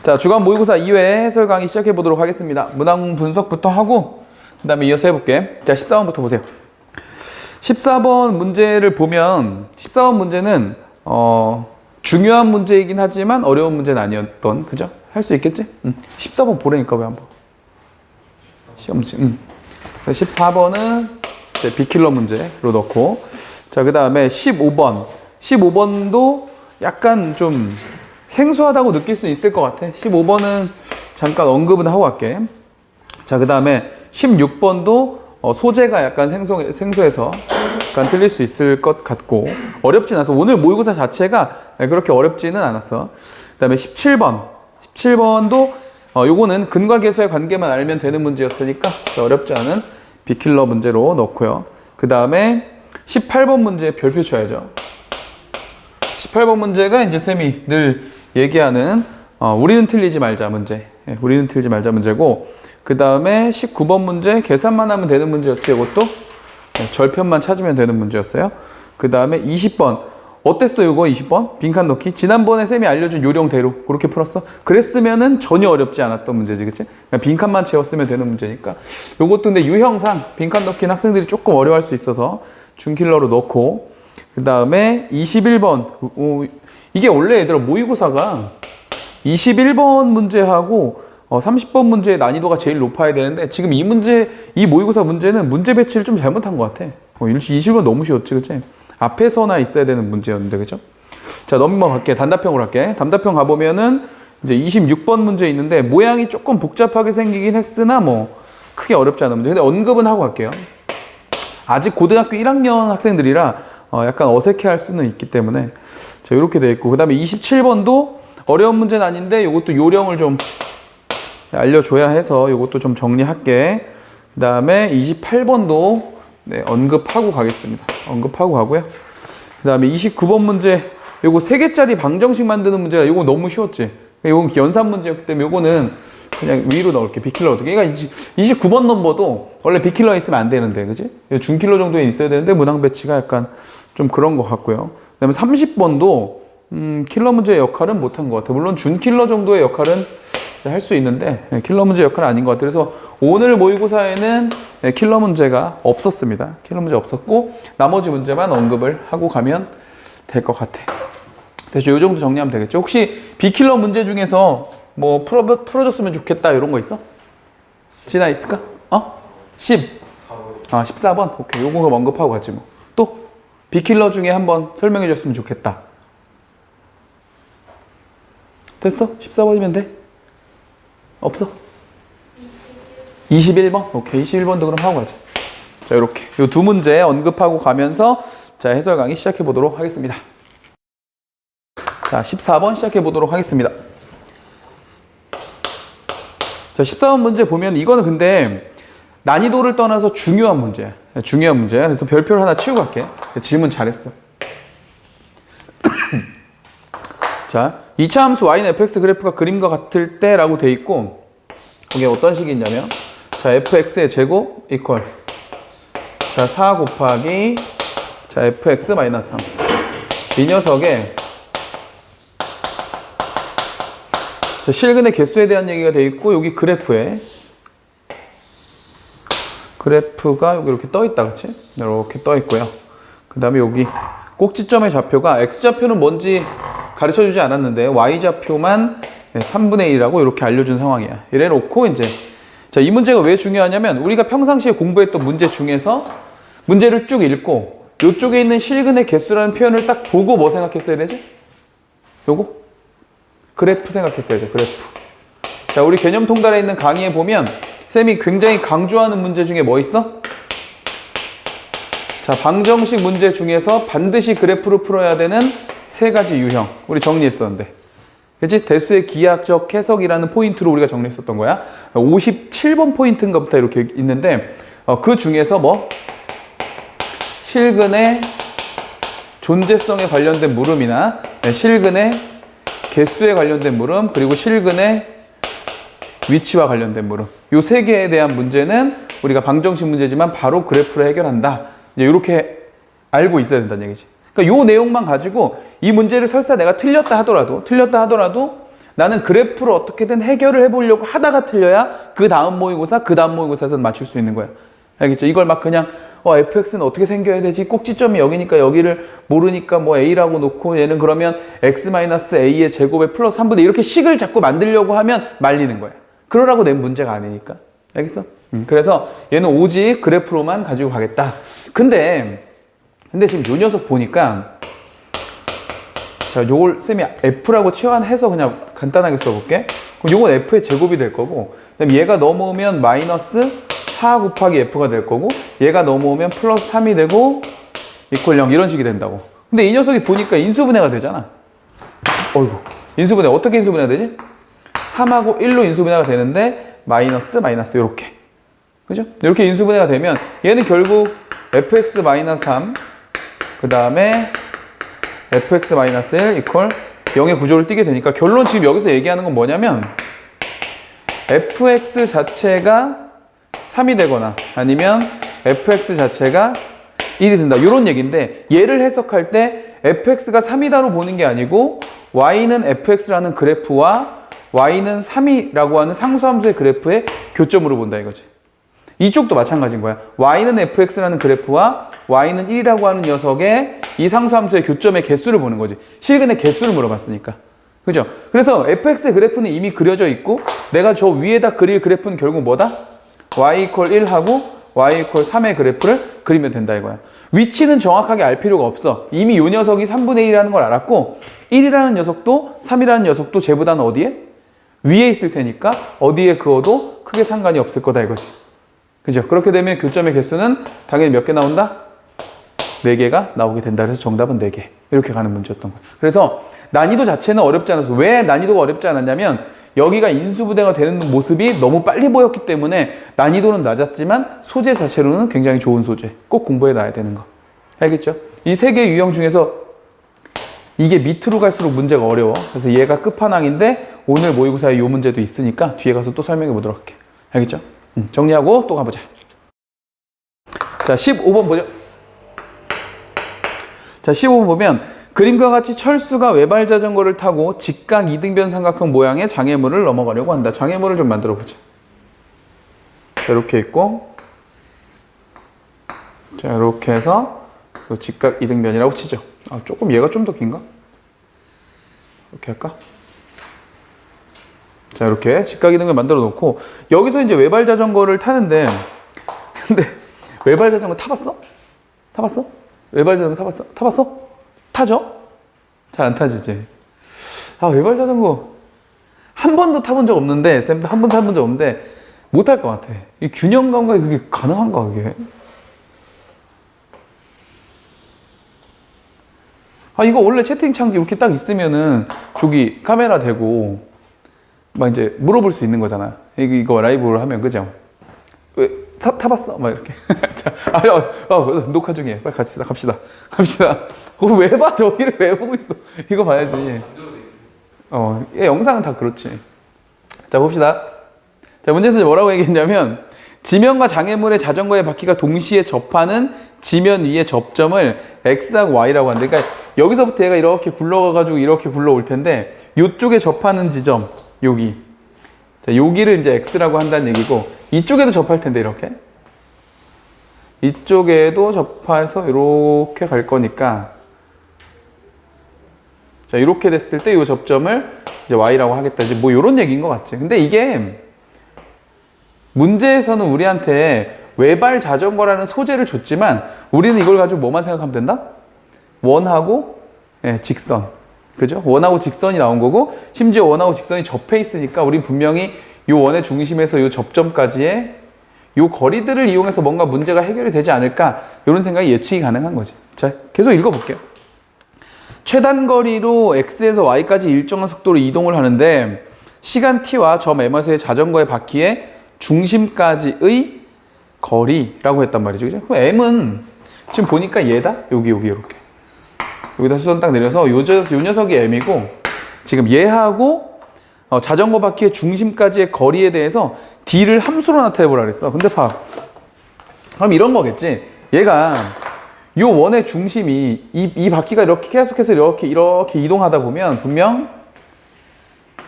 자, 주간 모의고사 2회 해설 강의 시작해 보도록 하겠습니다. 문항 분석부터 하고 그 다음에 이어서 해볼게. 자, 14번부터 보세요. 14번 문제를 보면 14번 문제는 중요한 문제이긴 하지만 어려운 문제는 아니었던, 그죠? 할 수 있겠지? 14번 보라니까 왜 안 봐? 시험 문제. 14번은 이제 비킬러 문제로 넣고, 자, 그 다음에 15번. 15번도 약간 좀 생소하다고 느낄 수 있을 것 같아. 15번은 잠깐 언급은 하고 갈게. 자, 그 다음에 16번도 소재가 약간 생소해서 약간 틀릴 수 있을 것 같고, 어렵진 않아서 오늘 모의고사 자체가 그렇게 어렵지는 않았어. 그 다음에 17번도 요거는 근과 계수의 관계만 알면 되는 문제였으니까 어렵지 않은 비킬러 문제로 넣고요. 그 다음에 18번 문제 별표 쳐야죠. 18번 문제가 이제 쌤이 늘 얘기하는 우리는 틀리지 말자 문제. 우리는 틀리지 말자 문제고, 그 다음에 19번 문제 계산만 하면 되는 문제였지. 이것도 절편만 찾으면 되는 문제였어요. 그 다음에 20번 어땠어? 이거 20번 빈칸 넣기. 지난번에 쌤이 알려준 요령대로 그렇게 풀었어. 그랬으면은 전혀 어렵지 않았던 문제지, 그치? 빈칸만 채웠으면 되는 문제니까. 요것도 근데 유형상 빈칸 넣기는 학생들이 조금 어려워할 수 있어서 준킬러로 넣고, 그 다음에 21번 이게 원래 얘들아 모의고사가 21번 문제하고 30번 문제의 난이도가 제일 높아야 되는데, 지금 이 모의고사 문제는 문제 배치를 좀 잘못한 것 같아. 21번 너무 쉬웠지, 그치? 앞에서나 있어야 되는 문제였는데, 그죠? 자, 넘어갈게. 단답형으로 할게. 단답형 가보면은 이제 26번 문제 있는데, 모양이 조금 복잡하게 생기긴 했으나 뭐 크게 어렵지 않은 문제. 근데 언급은 하고 갈게요. 아직 고등학교 1학년 학생들이라 약간 어색해 할 수는 있기 때문에. 자, 이렇게 돼 있고, 그 다음에 27번도 어려운 문제는 아닌데 이것도 요령을 좀 알려줘야 해서 이것도 좀 정리할게. 그 다음에 28번도 언급하고 가겠습니다. 언급하고 가고요. 그 다음에 29번 문제, 요거 3개짜리 방정식 만드는 문제라 이거 너무 쉬웠지? 이건 연산 문제였기 때문에 요거는 그냥 위로 넣을게. 비킬러 어떻게? 그러니까 29번 넘버도 원래 비킬러에 있으면 안 되는데, 그지? 준킬러 정도에 있어야 되는데 문항 배치가 약간 좀 그런 것 같고요. 그 다음에 30번도 킬러 문제의 역할은 못한 것 같아. 물론 준킬러 정도의 역할은 할 수 있는데 킬러 문제 역할은 아닌 것 같아요. 그래서 오늘 모의고사에는 킬러 문제가 없었습니다. 킬러 문제 없었고 나머지 문제만 언급을 하고 가면 될 것 같아. 대충 이 정도 정리하면 되겠죠. 혹시 비킬러 문제 중에서 뭐 풀어줬으면 좋겠다 이런 거 있어? 지나 있을까? 14번? 오케이. 요거 그럼 언급하고 가지 뭐. 또 비킬러 중에 한번 설명해 줬으면 좋겠다. 됐어? 14번이면 돼? 없어? 21번? 오케이. 21번도 그럼 하고 가자. 자, 이렇게 요 두 문제 언급하고 가면서 자, 해설 강의 시작해 보도록 하겠습니다. 자, 14번 시작해 보도록 하겠습니다. 자, 14번 문제 보면 이거는 근데 난이도를 떠나서 중요한 문제야. 중요한 문제야. 그래서 별표를 하나 치우고 갈게. 질문 잘했어. 자, 2차 함수 y는 fx 그래프가 그림과 같을 때 라고 돼 있고, 이게 어떤 식이 있냐면, 자, fx의 제곱 이퀄, 자, 4 곱하기, 자, fx 마이너스 3. 이 녀석에, 자, 실근의 개수에 대한 얘기가 돼 있고, 여기 그래프에, 그래프가 여기 이렇게 떠 있다, 그치? 이렇게 떠 있고요. 그 다음에 여기 꼭지점의 좌표가, x좌표는 뭔지 가르쳐 주지 않았는데 y좌표만 3분의 1이라고 이렇게 알려준 상황이야. 이래 놓고 이제 자, 이 문제가 왜 중요하냐면 우리가 평상시에 공부했던 문제 중에서 문제를 쭉 읽고 이쪽에 있는 실근의 개수라는 표현을 딱 보고 뭐 생각했어야 되지? 요거? 그래프 생각했어야죠. 그래프. 자, 우리 개념 통달에 있는 강의에 보면 쌤이 굉장히 강조하는 문제 중에 뭐 있어? 자, 방정식 문제 중에서 반드시 그래프로 풀어야 되는 3가지 유형 우리 정리했었는데, 그치? 대수의 기하학적 해석이라는 포인트로 우리가 정리했었던 거야. 57번 포인트인가부터 이렇게 있는데 그 중에서 뭐 실근의 존재성에 관련된 물음이나 실근의 개수에 관련된 물음, 그리고 실근의 위치와 관련된 물음, 요 3개에 대한 문제는 우리가 방정식 문제지만 바로 그래프로 해결한다. 이제 이렇게 알고 있어야 된다는 얘기지. 그러니까 요 내용만 가지고 이 문제를 설사 내가 틀렸다 하더라도 나는 그래프를 어떻게든 해결을 해보려고 하다가 틀려야 그 다음 모의고사, 그 다음 모의고사에서 맞출 수 있는 거야. 알겠죠? 이걸 막 그냥 fx는 어떻게 생겨야 되지? 꼭지점이 여기니까 여기를 모르니까 뭐 a라고 놓고 얘는 그러면 x-a의 제곱에 플러스 3분의 이렇게 식을 자꾸 만들려고 하면 말리는 거야. 그러라고 낸 문제가 아니니까. 알겠어? 그래서 얘는 오직 그래프로만 가지고 가겠다. 근데 지금 요 녀석 보니까 자, 요걸 쌤이 f라고 치환해서 그냥 간단하게 써볼게. 그럼 요건 f의 제곱이 될 거고, 그다음에 얘가 넘어오면 마이너스 4 곱하기 f가 될 거고, 얘가 넘어오면 플러스 3이 되고 이퀄 0 이런 식이 된다고. 근데 이 녀석이 보니까 인수분해가 되잖아. 어이구, 인수분해 어떻게 인수분해가 되지? 3하고 1로 인수분해가 되는데 마이너스 이렇게. 그죠? 이렇게 인수분해가 되면 얘는 결국 fx-3 그 다음에 fx-1 이퀄 0의 구조를 띠게 되니까 결론 지금 여기서 얘기하는 건 뭐냐면 fx 자체가 3이 되거나 아니면 fx 자체가 1이 된다 이런 얘기인데, 얘를 해석할 때 fx가 3이다로 보는 게 아니고 y는 fx라는 그래프와 y는 3이라고 하는 상수함수의 그래프의 교점으로 본다 이거지. 이쪽도 마찬가지인 거야. y는 fx라는 그래프와 y는 1이라고 하는 녀석의 이 상수함수의 교점의 개수를 보는 거지. 실근의 개수를 물어봤으니까. 그죠? 그래서 fx의 그래프는 이미 그려져 있고 내가 저 위에다 그릴 그래프는 결국 뭐다? y = 1하고 y = 3의 그래프를 그리면 된다 이거야. 위치는 정확하게 알 필요가 없어. 이미 이 녀석이 3분의 1이라는 걸 알았고 1이라는 녀석도 3이라는 녀석도 쟤보다는 어디에? 위에 있을 테니까 어디에 그어도 크게 상관이 없을 거다 이거지. 그죠? 그렇게 되면 교점의 개수는 당연히 몇 개 나온다? 4개가 나오게 된다. 그래서 정답은 4개. 이렇게 가는 문제였던 거예요. 그래서 난이도 자체는 어렵지 않았어. 왜 난이도가 어렵지 않았냐면 여기가 인수분해가 되는 모습이 너무 빨리 보였기 때문에 난이도는 낮았지만 소재 자체로는 굉장히 좋은 소재. 꼭 공부해 놔야 되는 거. 알겠죠? 이 3개의 유형 중에서 이게 밑으로 갈수록 문제가 어려워. 그래서 얘가 끝판왕인데 오늘 모의고사에 이 문제도 있으니까 뒤에 가서 또 설명해 보도록 할게. 알겠죠? 정리하고 또 가보자. 자, 15번 보죠. 자, 15번 보면 그림과 같이 철수가 외발 자전거를 타고 직각 이등변 삼각형 모양의 장애물을 넘어가려고 한다. 장애물을 좀 만들어 보자. 자, 이렇게 있고, 자, 이렇게 해서 직각 이등변이라고 치죠. 아, 조금 얘가 좀 더 긴가? 이렇게 할까? 자, 이렇게 직각 이등변 만들어 놓고 여기서 이제 외발 자전거를 타는데, 근데 외발 자전거 타봤어? 타봤어? 외발 자전거 타봤어? 타봤어? 타죠? 잘 안 타지지? 아, 외발 자전거 한 번도 타본 적 없는데, 쌤도 한 번도 타본 적 없는데 못 탈 것 같아. 이 균형 감각이 그게 가능한가 그게? 아, 이거 원래 채팅창 이렇게 딱 있으면은 저기 카메라 대고 막 이제 물어볼 수 있는 거잖아. 이거 라이브로 하면, 그죠? 왜 타봤어? 막 이렇게. 자, 녹화 중이에요. 빨리 갑시다. 왜 봐? 저기를 왜 보고 있어? 이거 봐야지. 영상은 다 그렇지. 자, 봅시다. 자, 문제에서 뭐라고 얘기했냐면, 지면과 장애물의 자전거의 바퀴가 동시에 접하는 지면 위의 접점을 X하고 Y라고 하는데, 그러니까 여기서부터 얘가 이렇게 굴러가가지고 이렇게 굴러올 텐데, 이쪽에 접하는 지점, 여기. 자, 여기를 이제 X라고 한다는 얘기고, 이쪽에도 접할 텐데, 이렇게. 이쪽에도 접해서 이렇게 갈 거니까, 자, 이렇게 됐을 때 이 접점을 이제 Y라고 하겠다. 이제 뭐 이런 얘기인 것 같지. 근데 이게 문제에서는 우리한테 외발 자전거라는 소재를 줬지만 우리는 이걸 가지고 뭐만 생각하면 된다? 원하고 직선. 그죠? 원하고 직선이 나온 거고, 심지어 원하고 직선이 접해 있으니까 우린 분명히 이 원의 중심에서 이 접점까지의 이 거리들을 이용해서 뭔가 문제가 해결이 되지 않을까, 이런 생각이 예측이 가능한 거지. 자, 계속 읽어볼게요. 최단 거리로 X에서 Y까지 일정한 속도로 이동을 하는데 시간 T와 점 M에서의 자전거의 바퀴의 중심까지의 거리라고 했단 말이죠. 그죠? 그럼 M은 지금 보니까 얘다? 여기 이렇게. 여기다 수선 딱 내려서 요 녀석이 M이고, 지금 얘하고 자전거 바퀴의 중심까지의 거리에 대해서 D를 함수로 나타내보라 그랬어. 근데 봐. 그럼 이런 거겠지. 얘가 요 원의 중심이 이 바퀴가 이렇게 계속해서 이렇게 이동하다 보면 분명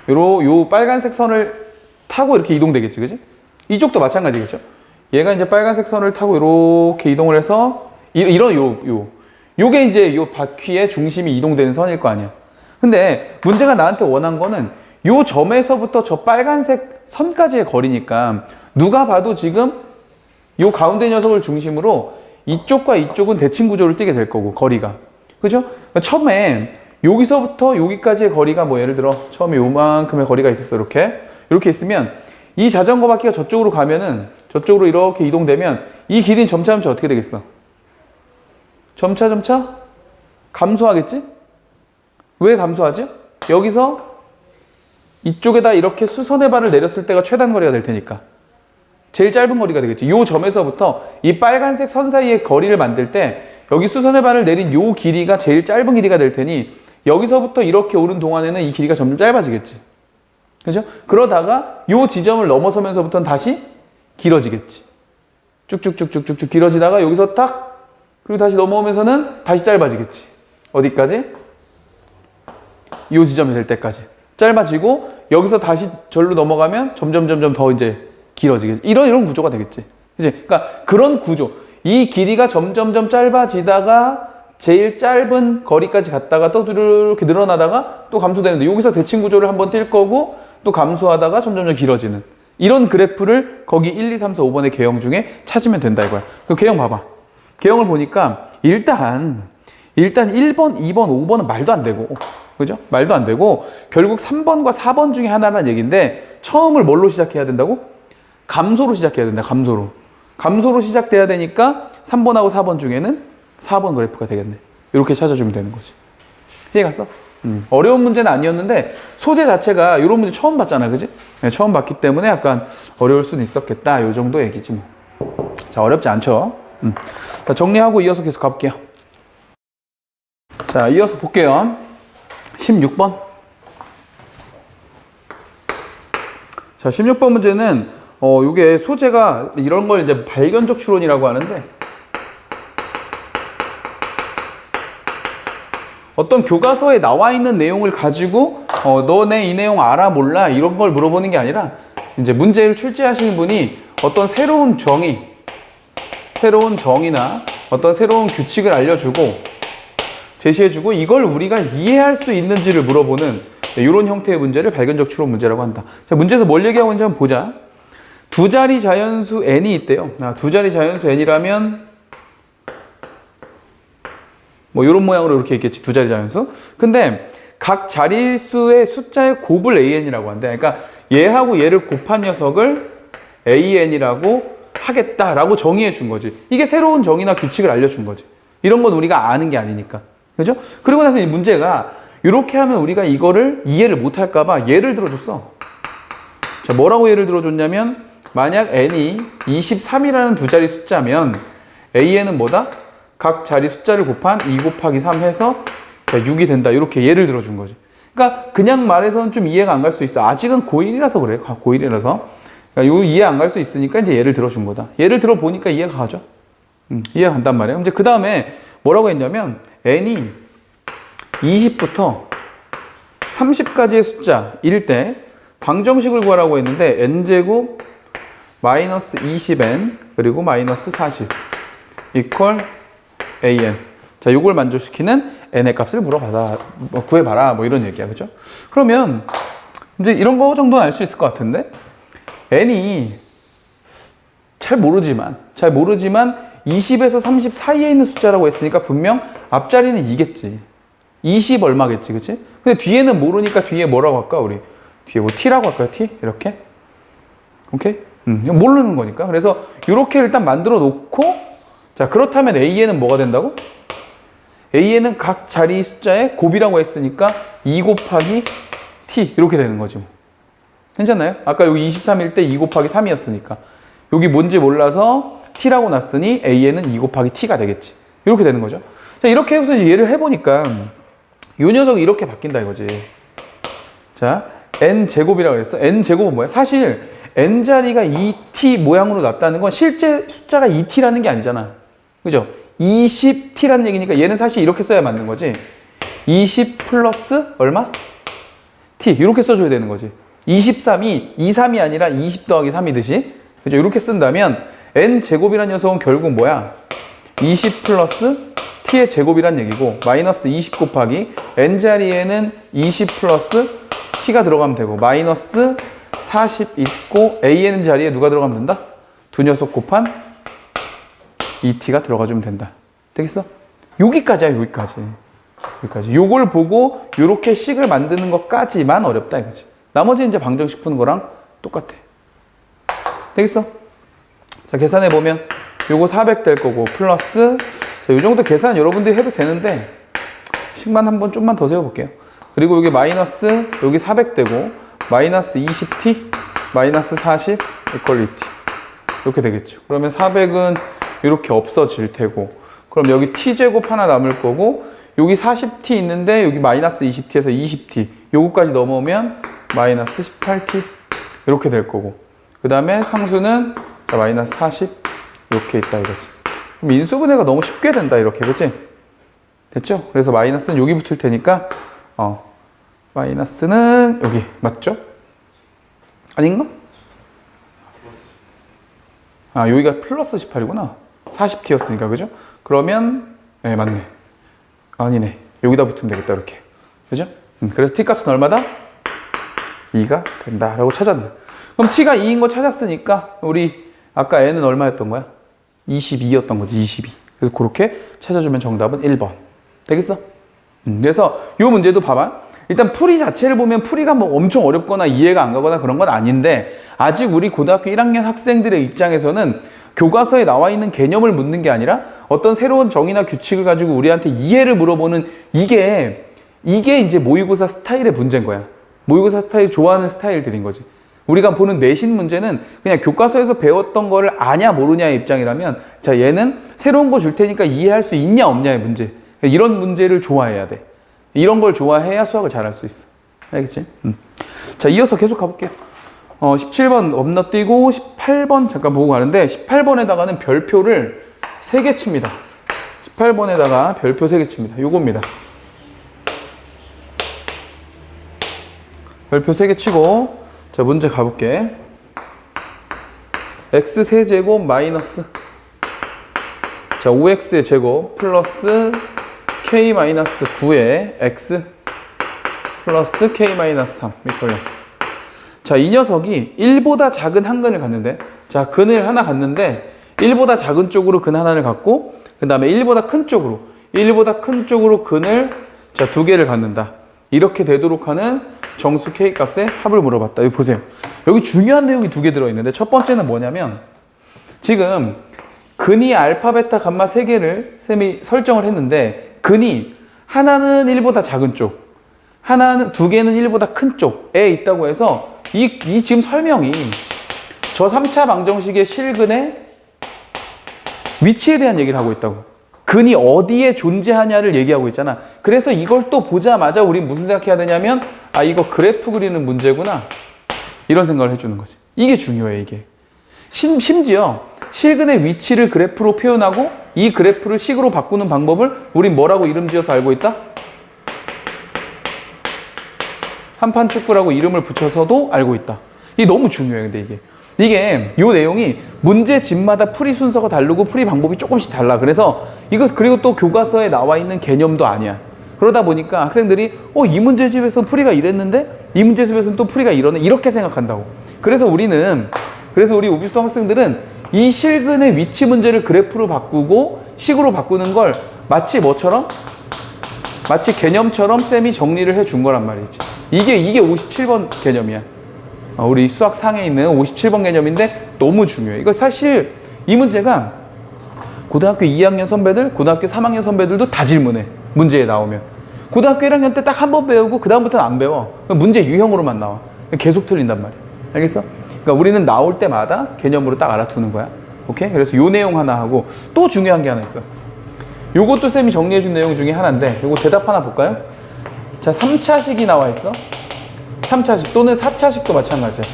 요 빨간색 선을 타고 이렇게 이동되겠지, 그지? 이쪽도 마찬가지겠죠? 얘가 이제 빨간색 선을 타고 이렇게 이동을 해서 요게 이제 요 바퀴의 중심이 이동되는 선일 거 아니야. 근데 문제가 나한테 원한 거는 요 점에서부터 저 빨간색 선까지의 거리니까 누가 봐도 지금 요 가운데 녀석을 중심으로 이쪽과 이쪽은 대칭 구조를 띠게 될 거고, 거리가. 그죠? 그러니까 처음에 여기서부터 여기까지의 거리가 뭐 예를 들어 처음에 요만큼의 거리가 있었어. 이렇게 있으면 이 자전거 바퀴가 저쪽으로 가면은 저쪽으로 이렇게 이동되면 이 길이는 점차 어떻게 되겠어? 점차 감소하겠지? 왜 감소하지? 여기서 이쪽에다 이렇게 수선의 발을 내렸을 때가 최단 거리가 될 테니까 제일 짧은 거리가 되겠지. 요 점에서부터 이 빨간색 선 사이의 거리를 만들 때 여기 수선의 발을 내린 요 길이가 제일 짧은 길이가 될 테니 여기서부터 이렇게 오는 동안에는 이 길이가 점점 짧아지겠지. 그죠? 그러다가 요 지점을 넘어서면서부터는 다시 길어지겠지. 쭉쭉쭉쭉쭉 길어지다가 여기서 딱 그리고 다시 넘어오면서는 다시 짧아지겠지. 어디까지? 요 지점이 될 때까지. 짧아지고 여기서 다시 절로 넘어가면 점점 더 이제 길어지겠지. 이런 구조가 되겠지. 그치? 그러니까 그런 구조. 이 길이가 점점 짧아지다가 제일 짧은 거리까지 갔다가 또 이렇게 늘어나다가 또 감소되는데 여기서 대칭 구조를 한번 뛸 거고 또 감소하다가 점점 길어지는 이런 그래프를 거기 1, 2, 3, 4, 5번의 개형 중에 찾으면 된다 이거야. 그 개형 봐봐. 개형을 보니까 일단 1번, 2번, 5번은 말도 안 되고, 그죠? 말도 안 되고 결국 3번과 4번 중에 하나란 얘기인데 처음을 뭘로 시작해야 된다고? 감소로 시작해야 된다. 감소로 시작돼야 되니까 3번하고 4번 중에는 4번 그래프가 되겠네. 이렇게 찾아주면 되는 거지. 이해갔어? 어려운 문제는 아니었는데 소재 자체가 이런 문제 처음 봤잖아, 그지? 네, 처음 봤기 때문에 약간 어려울 수는 있었겠다. 요 정도 얘기지 뭐. 자, 어렵지 않죠? 자, 정리하고 이어서 계속 가볼게요. 자, 이어서 볼게요. 16번. 자, 16번 문제는 요게 소재가 이런 걸 이제 발견적 추론이라고 하는데 어떤 교과서에 나와 있는 내용을 가지고 너네 이 내용 알아 몰라 이런 걸 물어보는 게 아니라 이제 문제를 출제하시는 분이 어떤 새로운 정의나 어떤 새로운 규칙을 알려주고 제시해주고 이걸 우리가 이해할 수 있는지를 물어보는 이런 형태의 문제를 발견적 추론 문제라고 한다. 자, 문제에서 뭘 얘기하고 있는지 한번 보자. 두 자리 자연수 n이 있대요. 두 자리 자연수 n이라면 뭐 이런 모양으로 이렇게 있겠지. 두 자리 자연수. 근데 각 자릿수의 숫자의 곱을 an이라고 한대. 그러니까 얘하고 얘를 곱한 녀석을 an이라고 하겠다라고 정의해 준 거지. 이게 새로운 정의나 규칙을 알려준 거지. 이런 건 우리가 아는 게 아니니까. 그죠? 그리고 나서 이 문제가 이렇게 하면 우리가 이거를 이해를 못 할까 봐 예를 들어줬어. 자, 뭐라고 예를 들어줬냐면 만약 n이 23이라는 두 자리 숫자면 an은 뭐다? 각 자리 숫자를 곱한 2 곱하기 3 해서 6이 된다. 이렇게 예를 들어준 거지. 그러니까 그냥 말해서는 좀 이해가 안 갈 수 있어. 아직은 고1이라서 그래. 고1이라서. 그러니까 요 이해 안 갈 수 있으니까 이제 예를 들어준 거다. 예를 들어보니까 이해가 가죠. 이해가 간단 말이에요. 이제 그 다음에 뭐라고 했냐면 n이 20부터 30까지의 숫자일 때 방정식을 구하라고 했는데 n제곱 마이너스 20n 그리고 마이너스 40 이퀄 an. 자, 요걸 만족시키는 n의 값을 구해봐라. 뭐 이런 얘기야. 그죠? 그러면 이제 이런 거 정도는 알 수 있을 것 같은데 n이 잘 모르지만 20에서 30 사이에 있는 숫자라고 했으니까 분명 앞자리는 2겠지. 20 얼마겠지, 그치? 근데 뒤에는 모르니까 뒤에 뭐라고 할까, 우리? 뒤에 뭐 t라고 할까요, t? 이렇게? 오케이? 이건 모르는 거니까. 그래서 이렇게 일단 만들어 놓고, 자, 그렇다면 a에는 뭐가 된다고? a에는 각 자리 숫자의 곱이라고 했으니까 2 곱하기 t 이렇게 되는 거지. 뭐. 괜찮나요? 아까 여기 23일 때 2 곱하기 3이었으니까 여기 뭔지 몰라서 t라고 놨으니 a에는 2 곱하기 t가 되겠지. 이렇게 되는 거죠. 자, 이렇게 해서 이제 얘를 해보니까 이 녀석이 이렇게 바뀐다 이거지. 자, n제곱이라고 그랬어. n제곱은 뭐야? 사실 n자리가 2t 모양으로 났다는 건 실제 숫자가 2t라는 게 아니잖아. 그죠? 20t라는 얘기니까 얘는 사실 이렇게 써야 맞는 거지. 20 플러스 얼마? t 이렇게 써줘야 되는 거지. 23이 23이 아니라 20 더하기 3이듯이 그죠? 이렇게 쓴다면 n 제곱이란 녀석은 결국 뭐야? 20 플러스 t의 제곱이란 얘기고 마이너스 20 곱하기 n 자리에는 20 플러스 t가 들어가면 되고 마이너스 40 있고 an 자리에 누가 들어가면 된다? 두 녀석 곱한 2t가 들어가주면 된다. 되겠어? 여기까지야, 여기까지. 요걸 보고 요렇게 식을 만드는 것까지만 어렵다 이거지. 나머지는 이제 방정식 푸는 거랑 똑같아. 되겠어? 자, 계산해 보면 요거 400 될 거고 플러스 자, 요 정도 계산 여러분들이 해도 되는데 식만 한번 좀만 더 세워 볼게요. 그리고 여기 마이너스 여기 400 되고 마이너스 20t 마이너스 40 이퀄리티 이렇게 되겠죠. 그러면 400은 이렇게 없어질 테고 그럼 여기 t제곱 하나 남을 거고 여기 40t 있는데 여기 마이너스 20t에서 20t 요거까지 넘어오면 마이너스 18t 이렇게 될 거고 그 다음에 상수는 자, 마이너스 40 이렇게 있다 이거지. 그럼 인수분해가 너무 쉽게 된다 이렇게 그치? 됐죠? 그래서 마이너스는 여기 붙을 테니까 마이너스는 여기 맞죠? 아닌가? 아 여기가 플러스 18이구나 40t였으니까 그죠? 그러면 네 맞네 아니네 여기다 붙으면 되겠다 이렇게 그죠? 그래서 t 값은 얼마다? 2가 된다 라고 찾았네. 그럼 t가 2인 거 찾았으니까 우리 아까 n은 얼마였던 거야? 22였던 거지 22. 그래서 그렇게 찾아주면 정답은 1번 되겠어? 그래서 이 문제도 봐봐. 일단 풀이 자체를 보면 풀이가 뭐 엄청 어렵거나 이해가 안 가거나 그런 건 아닌데 아직 우리 고등학교 1학년 학생들의 입장에서는 교과서에 나와 있는 개념을 묻는 게 아니라 어떤 새로운 정의나 규칙을 가지고 우리한테 이해를 물어보는 이게 이제 모의고사 스타일의 문제인 거야. 모의고사 스타일 좋아하는 스타일들인 거지. 우리가 보는 내신 문제는 그냥 교과서에서 배웠던 거를 아냐 모르냐의 입장이라면 자 얘는 새로운 거 줄 테니까 이해할 수 있냐 없냐의 문제. 이런 문제를 좋아해야 돼. 이런 걸 좋아해야 수학을 잘할 수 있어. 알겠지? 자 이어서 계속 가볼게요. 17번 건너뛰고 18번 잠깐 보고 가는데 18번에다가는 별표를 3개 칩니다. 18번에다가 별표 3개 칩니다. 요겁니다. 별표 3개 치고 자 문제 가볼게. x 세제곱 마이너스 자 5x의 제곱 플러스 k 마이너스 9의 x 플러스 k 마이너스 3 이퀄 자, 이 녀석이 1보다 작은 한 근을 갖는데 자, 근을 하나 갖는데 1보다 작은 쪽으로 근 하나를 갖고 그 다음에 1보다 큰 쪽으로 근을 자, 2개를 갖는다. 이렇게 되도록 하는 정수 k 값의 합을 물어봤다. 여기 보세요. 여기 중요한 내용이 2개 들어있는데 첫 번째는 뭐냐면 지금 근이 알파, 베타, 감마 3개를 쌤이 설정을 했는데 근이 하나는 1보다 작은 쪽 하나는 2개는 1보다 큰 쪽에 있다고 해서 이 지금 설명이 저 3차 방정식의 실근의 위치에 대한 얘기를 하고 있다고. 근이 어디에 존재하냐를 얘기하고 있잖아. 그래서 이걸 또 보자마자 우리 무슨 생각해야 되냐면 아 이거 그래프 그리는 문제구나 이런 생각을 해주는 거지. 이게 중요해 이게. 심지어 실근의 위치를 그래프로 표현하고 이 그래프를 식으로 바꾸는 방법을 우린 뭐라고 이름 지어서 알고 있다? 한판 축구라고 이름을 붙여서도 알고 있다. 이게 너무 중요해. 근데 이게 요 내용이 문제 집마다 풀이 순서가 다르고 풀이 방법이 조금씩 달라. 그래서 이거 그리고 또 교과서에 나와 있는 개념도 아니야. 그러다 보니까 학생들이 이 문제집에서 풀이가 이랬는데 이 문제집에서는 또 풀이가 이러네 이렇게 생각한다고. 그래서 우리 오비스통 학생들은 이 실근의 위치 문제를 그래프로 바꾸고 식으로 바꾸는 걸 마치 뭐처럼? 마치 개념처럼 쌤이 정리를 해준 거란 말이지. 이게 57번 개념이야. 우리 수학 상에 있는 57번 개념인데 너무 중요해. 이거 사실 이 문제가 고등학교 2학년 선배들, 고등학교 3학년 선배들도 다 질문해. 문제에 나오면. 고등학교 1학년 때 딱 한 번 배우고 그 다음부터는 안 배워. 문제 유형으로만 나와. 계속 틀린단 말이야. 알겠어? 그러니까 우리는 나올 때마다 개념으로 딱 알아두는 거야. 오케이? 그래서 요 내용 하나 하고 또 중요한 게 하나 있어. 요것도 쌤이 정리해준 내용 중에 하나인데 요거 대답 하나 볼까요? 자, 3차식이 나와 있어. 3차식 또는 4차식도 마찬가지야.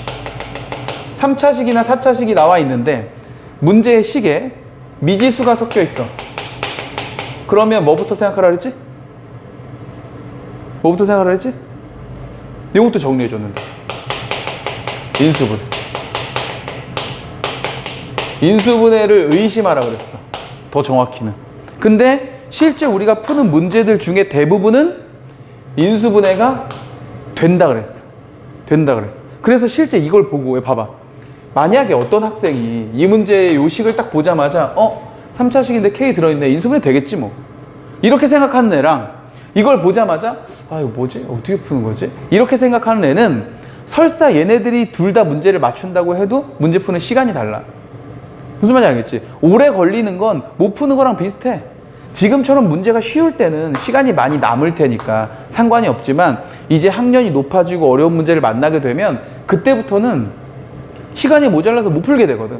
3차식이나 4차식이 나와 있는데 문제의 식에 미지수가 섞여 있어. 그러면 뭐부터 생각하라 그랬지? 뭐부터 생각하라 그랬지? 이것도 정리해줬는데. 인수분해. 인수분해를 의심하라 그랬어. 더 정확히는. 근데 실제 우리가 푸는 문제들 중에 대부분은 인수분해가 된다 그랬어. 된다 그랬어. 그래서 실제 이걸 보고, 왜 봐봐. 만약에 어떤 학생이 이 문제의 요식을 딱 보자마자 3차식인데 K 들어있네. 인수분해 되겠지 뭐. 이렇게 생각하는 애랑 이걸 보자마자 이거 뭐지? 어떻게 푸는 거지? 이렇게 생각하는 애는 설사 얘네들이 둘 다 문제를 맞춘다고 해도 문제 푸는 시간이 달라. 무슨 말인지 알겠지? 오래 걸리는 건 못 푸는 거랑 비슷해. 지금처럼 문제가 쉬울 때는 시간이 많이 남을 테니까 상관이 없지만 이제 학년이 높아지고 어려운 문제를 만나게 되면 그때부터는 시간이 모자라서 못 풀게 되거든.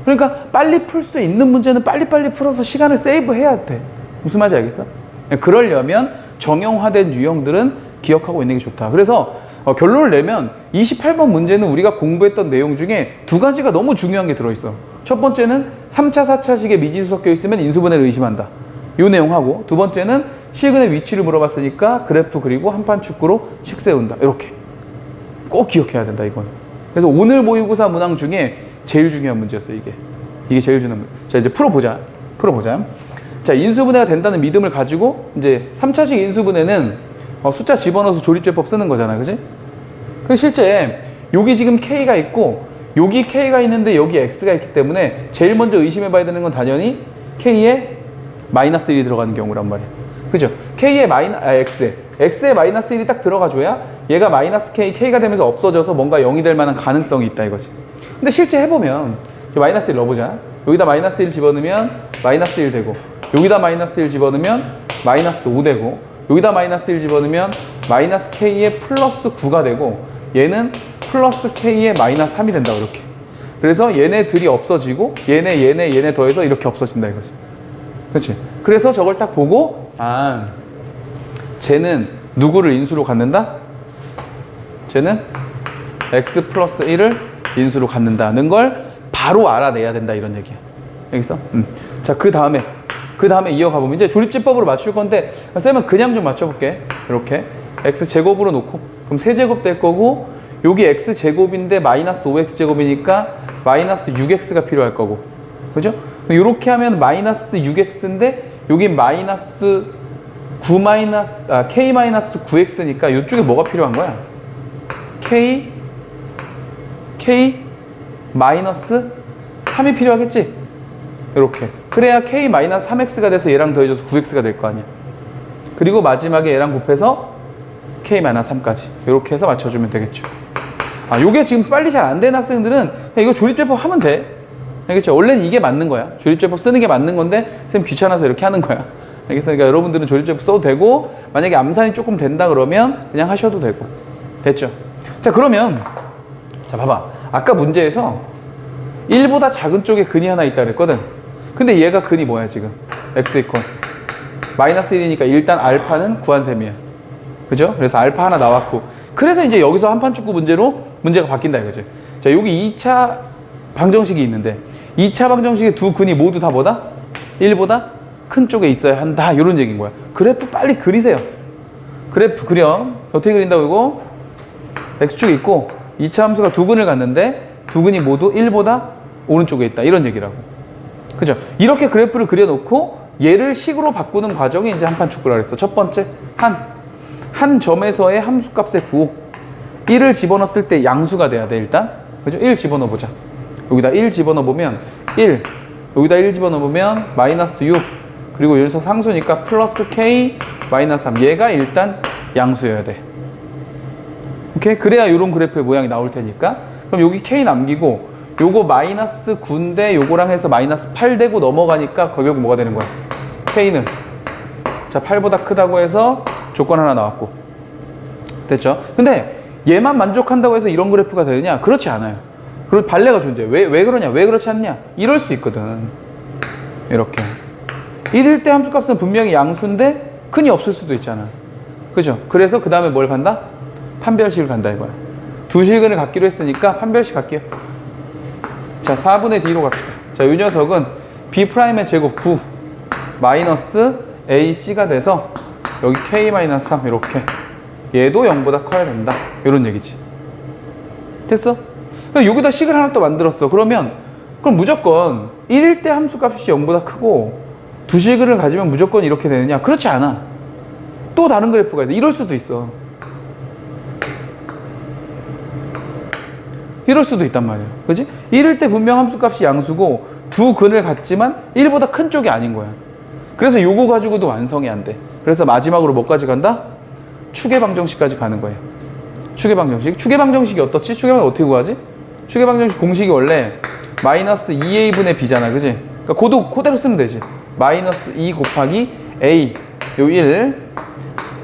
그러니까 빨리 풀 수 있는 문제는 빨리빨리 풀어서 시간을 세이브해야 돼. 무슨 말인지 알겠어? 그러려면 정형화된 유형들은 기억하고 있는 게 좋다. 그래서 결론을 내면 28번 문제는 우리가 공부했던 내용 중에 두 가지가 너무 중요한 게 들어있어. 첫 번째는 3차, 4차식에 미지수 섞여 있으면 인수분해를 의심한다. 이 내용하고, 두 번째는 실근의 위치를 물어봤으니까 그래프 그리고 한판 축구로 식 세운다. 이렇게 꼭 기억해야 된다, 이건. 그래서 오늘 모의고사 문항 중에 제일 중요한 문제였어, 이게 제일 중요한 문제. 자, 이제 풀어보자. 자, 인수분해가 된다는 믿음을 가지고 이제 3차식 인수분해는 숫자 집어넣어서 조립제법 쓰는 거잖아, 그지? 근데 실제 여기 지금 K가 있고 여기 K가 있는데 여기 X가 있기 때문에 제일 먼저 의심해봐야 되는 건 당연히 K에 마이너스 1이 들어가는 경우란 말이야. 그죠? K에 X에 마이너스 1이 딱 들어가줘야 얘가 마이너스 K가 되면서 없어져서 뭔가 0이 될 만한 가능성이 있다 이거지. 근데 실제 해보면 마이너스 1 넣어보자. 여기다 마이너스 1 집어넣으면 마이너스 1 되고, 여기다 마이너스 1 집어넣으면 마이너스 5 되고, 여기다 마이너스 1 집어넣으면 마이너스 K에 플러스 9가 되고, 얘는 플러스 K에 마이너스 3이 된다, 이렇게. 그래서 얘네들이 없어지고 얘네 더해서 이렇게 없어진다 이거지. 그렇지? 그래서 저걸 딱 보고 쟤는 누구를 인수로 갖는다? 쟤는 x 플러스 1을 인수로 갖는다는 걸 바로 알아내야 된다, 이런 얘기야. 알겠어? 자, 그 다음에 이어가 보면 이제 조립제법으로 맞출 건데, 쌤은 그냥 좀 맞춰볼게. 이렇게 x제곱으로 놓고, 그럼 세제곱 될 거고, 여기 x제곱인데 마이너스 5x제곱이니까 마이너스 6x가 필요할 거고, 그죠? 이렇게 하면 마이너스 6x인데 여기 마이너스 9 k 마이너스 9x니까 이쪽에 뭐가 필요한 거야? k 마이너스 3이 필요하겠지? 이렇게. 그래야 k 마이너스 3x가 돼서 얘랑 더해져서 9x가 될 거 아니야. 그리고 마지막에 얘랑 곱해서 k 마이너스 3까지 이렇게 해서 맞춰주면 되겠죠. 요게 지금 빨리 잘 안 되는 학생들은 그냥 이거 조립제법 하면 돼. 알겠죠? 원래는 이게 맞는 거야. 조립제법 쓰는 게 맞는 건데 쌤 귀찮아서 이렇게 하는 거야. 알겠어? 그러니까 여러분들은 조립제법 써도 되고, 만약에 암산이 조금 된다 그러면 그냥 하셔도 되고. 됐죠? 자, 그러면 자, 봐봐. 아까 문제에서 1보다 작은 쪽에 근이 하나 있다 그랬거든. 근데 얘가 근이 뭐야 지금? x 이퀄 마이너스 1이니까 일단 알파는 구한 셈이야. 그죠? 그래서 알파 하나 나왔고, 그래서 이제 여기서 한판 축구 문제로 문제가 바뀐다 이거지. 자, 여기 2차 방정식이 있는데 2차 방정식의 두 근이 모두 다 뭐다? 1보다 큰 쪽에 있어야 한다, 이런 얘기인 거야. 그래프 빨리 그리세요. 그래프 그려. 어떻게 그린다고? 이거 x축이 있고 2차 함수가 두 근을 갖는데 두 근이 모두 1보다 오른쪽에 있다, 이런 얘기라고. 그죠? 이렇게 그래프를 그려놓고 얘를 식으로 바꾸는 과정이 이제 한판 축구라 그랬어. 첫 번째, 한 점에서의 함수값의 부호 1을 집어넣었을 때 양수가 돼야 돼, 일단. 그죠? 1 집어넣어보자. 여기다 1 집어넣어보면 1, 여기다 1 집어넣어보면 마이너스 6, 그리고 이 녀석 상수니까 플러스 k 마이너스 3. 얘가 일단 양수여야 돼. 오케이? 그래야 이런 그래프의 모양이 나올 테니까. 그럼 여기 k 남기고, 요거 마이너스 9인데 요거랑 해서 마이너스 8 되고 넘어가니까 결국 뭐가 되는 거야? k는 자, 8보다 크다고 해서 조건 하나 나왔고. 됐죠? 근데 얘만 만족한다고 해서 이런 그래프가 되느냐? 그렇지 않아요. 그리고 발레가 존재해. 왜 그러냐? 왜 그렇지 않냐? 이럴 수 있거든. 이렇게 1일 때 함수값은 분명히 양수인데 근이 없을 수도 있잖아. 그죠? 그래서 그 다음에 뭘 간다? 판별식을 간다 이거야. 두 실근을 갖기로 했으니까 판별식 갈게요. 자, 4분의 d로 갑시다. 자, 이 녀석은 b'의 제곱 9 마이너스 ac가 돼서 여기 k 마이너스 3 이렇게 얘도 0보다 커야 된다. 이런 얘기지. 됐어? 그럼 여기다 식을 하나 또 만들었어. 그럼 무조건 1일 때 함수값이 0보다 크고 두 식을 가지면 무조건 이렇게 되느냐? 그렇지 않아. 또 다른 그래프가 있어. 이럴 수도 있어. 이럴 수도 있단 말이야. 그치? 1일 때 분명 함수값이 양수고 두 근을 갖지만 1보다 큰 쪽이 아닌 거야. 그래서 요거 가지고도 완성이 안 돼. 그래서 마지막으로 뭐까지 간다? 추계방정식까지 가는 거예요. 추계방정식. 추계방정식이 어떻지? 추계방정식 어떻게 구하지? 추계방정식 공식이 원래 마이너스 2a분의 b잖아. 그지? 그러니까 그대로 쓰면 되지. 마이너스 2 곱하기 a 요 1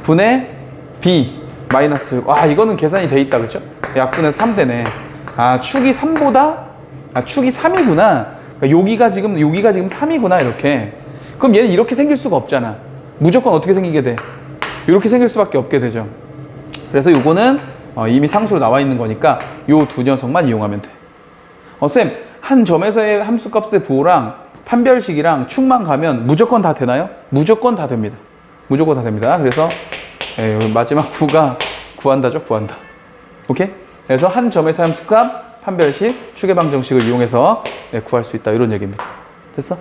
분의 b 마이너스. 와, 이거는 계산이 돼 있다. 그쵸? 약분해서 3 되네. 아, 축이 3보다 축이 3이구나. 그러니까 여기가 지금 3이구나. 이렇게. 그럼 얘는 이렇게 생길 수가 없잖아. 무조건 어떻게 생기게 돼? 이렇게 생길 수밖에 없게 되죠. 그래서 요거는 이미 상수로 나와 있는 거니까 요 두 녀석만 이용하면 돼. 쌤, 한 점에서의 함수값의 부호랑 판별식이랑 축만 가면 무조건 다 되나요? 무조건 다 됩니다. 무조건 다 됩니다. 그래서 마지막 구가 구한다죠. 구한다. 오케이? 그래서 한 점에서의 함수값, 판별식, 추계방정식을 이용해서 구할 수 있다. 이런 얘기입니다. 됐어?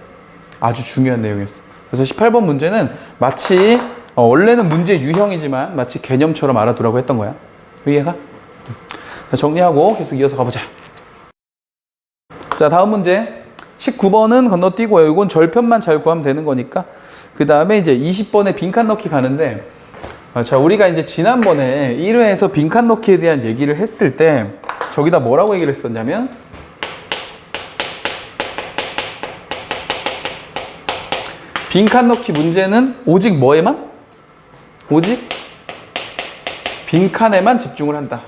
아주 중요한 내용이었어. 그래서 18번 문제는 마치 원래는 문제 유형이지만 마치 개념처럼 알아두라고 했던 거야. 이해가? 자, 정리하고 계속 이어서 가보자. 자, 다음 문제 19번은 건너뛰고요. 이건 절편만 잘 구하면 되는 거니까. 그 다음에 이제 20번에 빈칸 넣기 가는데, 자, 우리가 이제 지난번에 1회에서 빈칸 넣기에 대한 얘기를 했을 때 저기다 뭐라고 얘기를 했었냐면 빈칸 넣기 문제는 오직 뭐에만? 오직 빈칸에만 집중을 한다.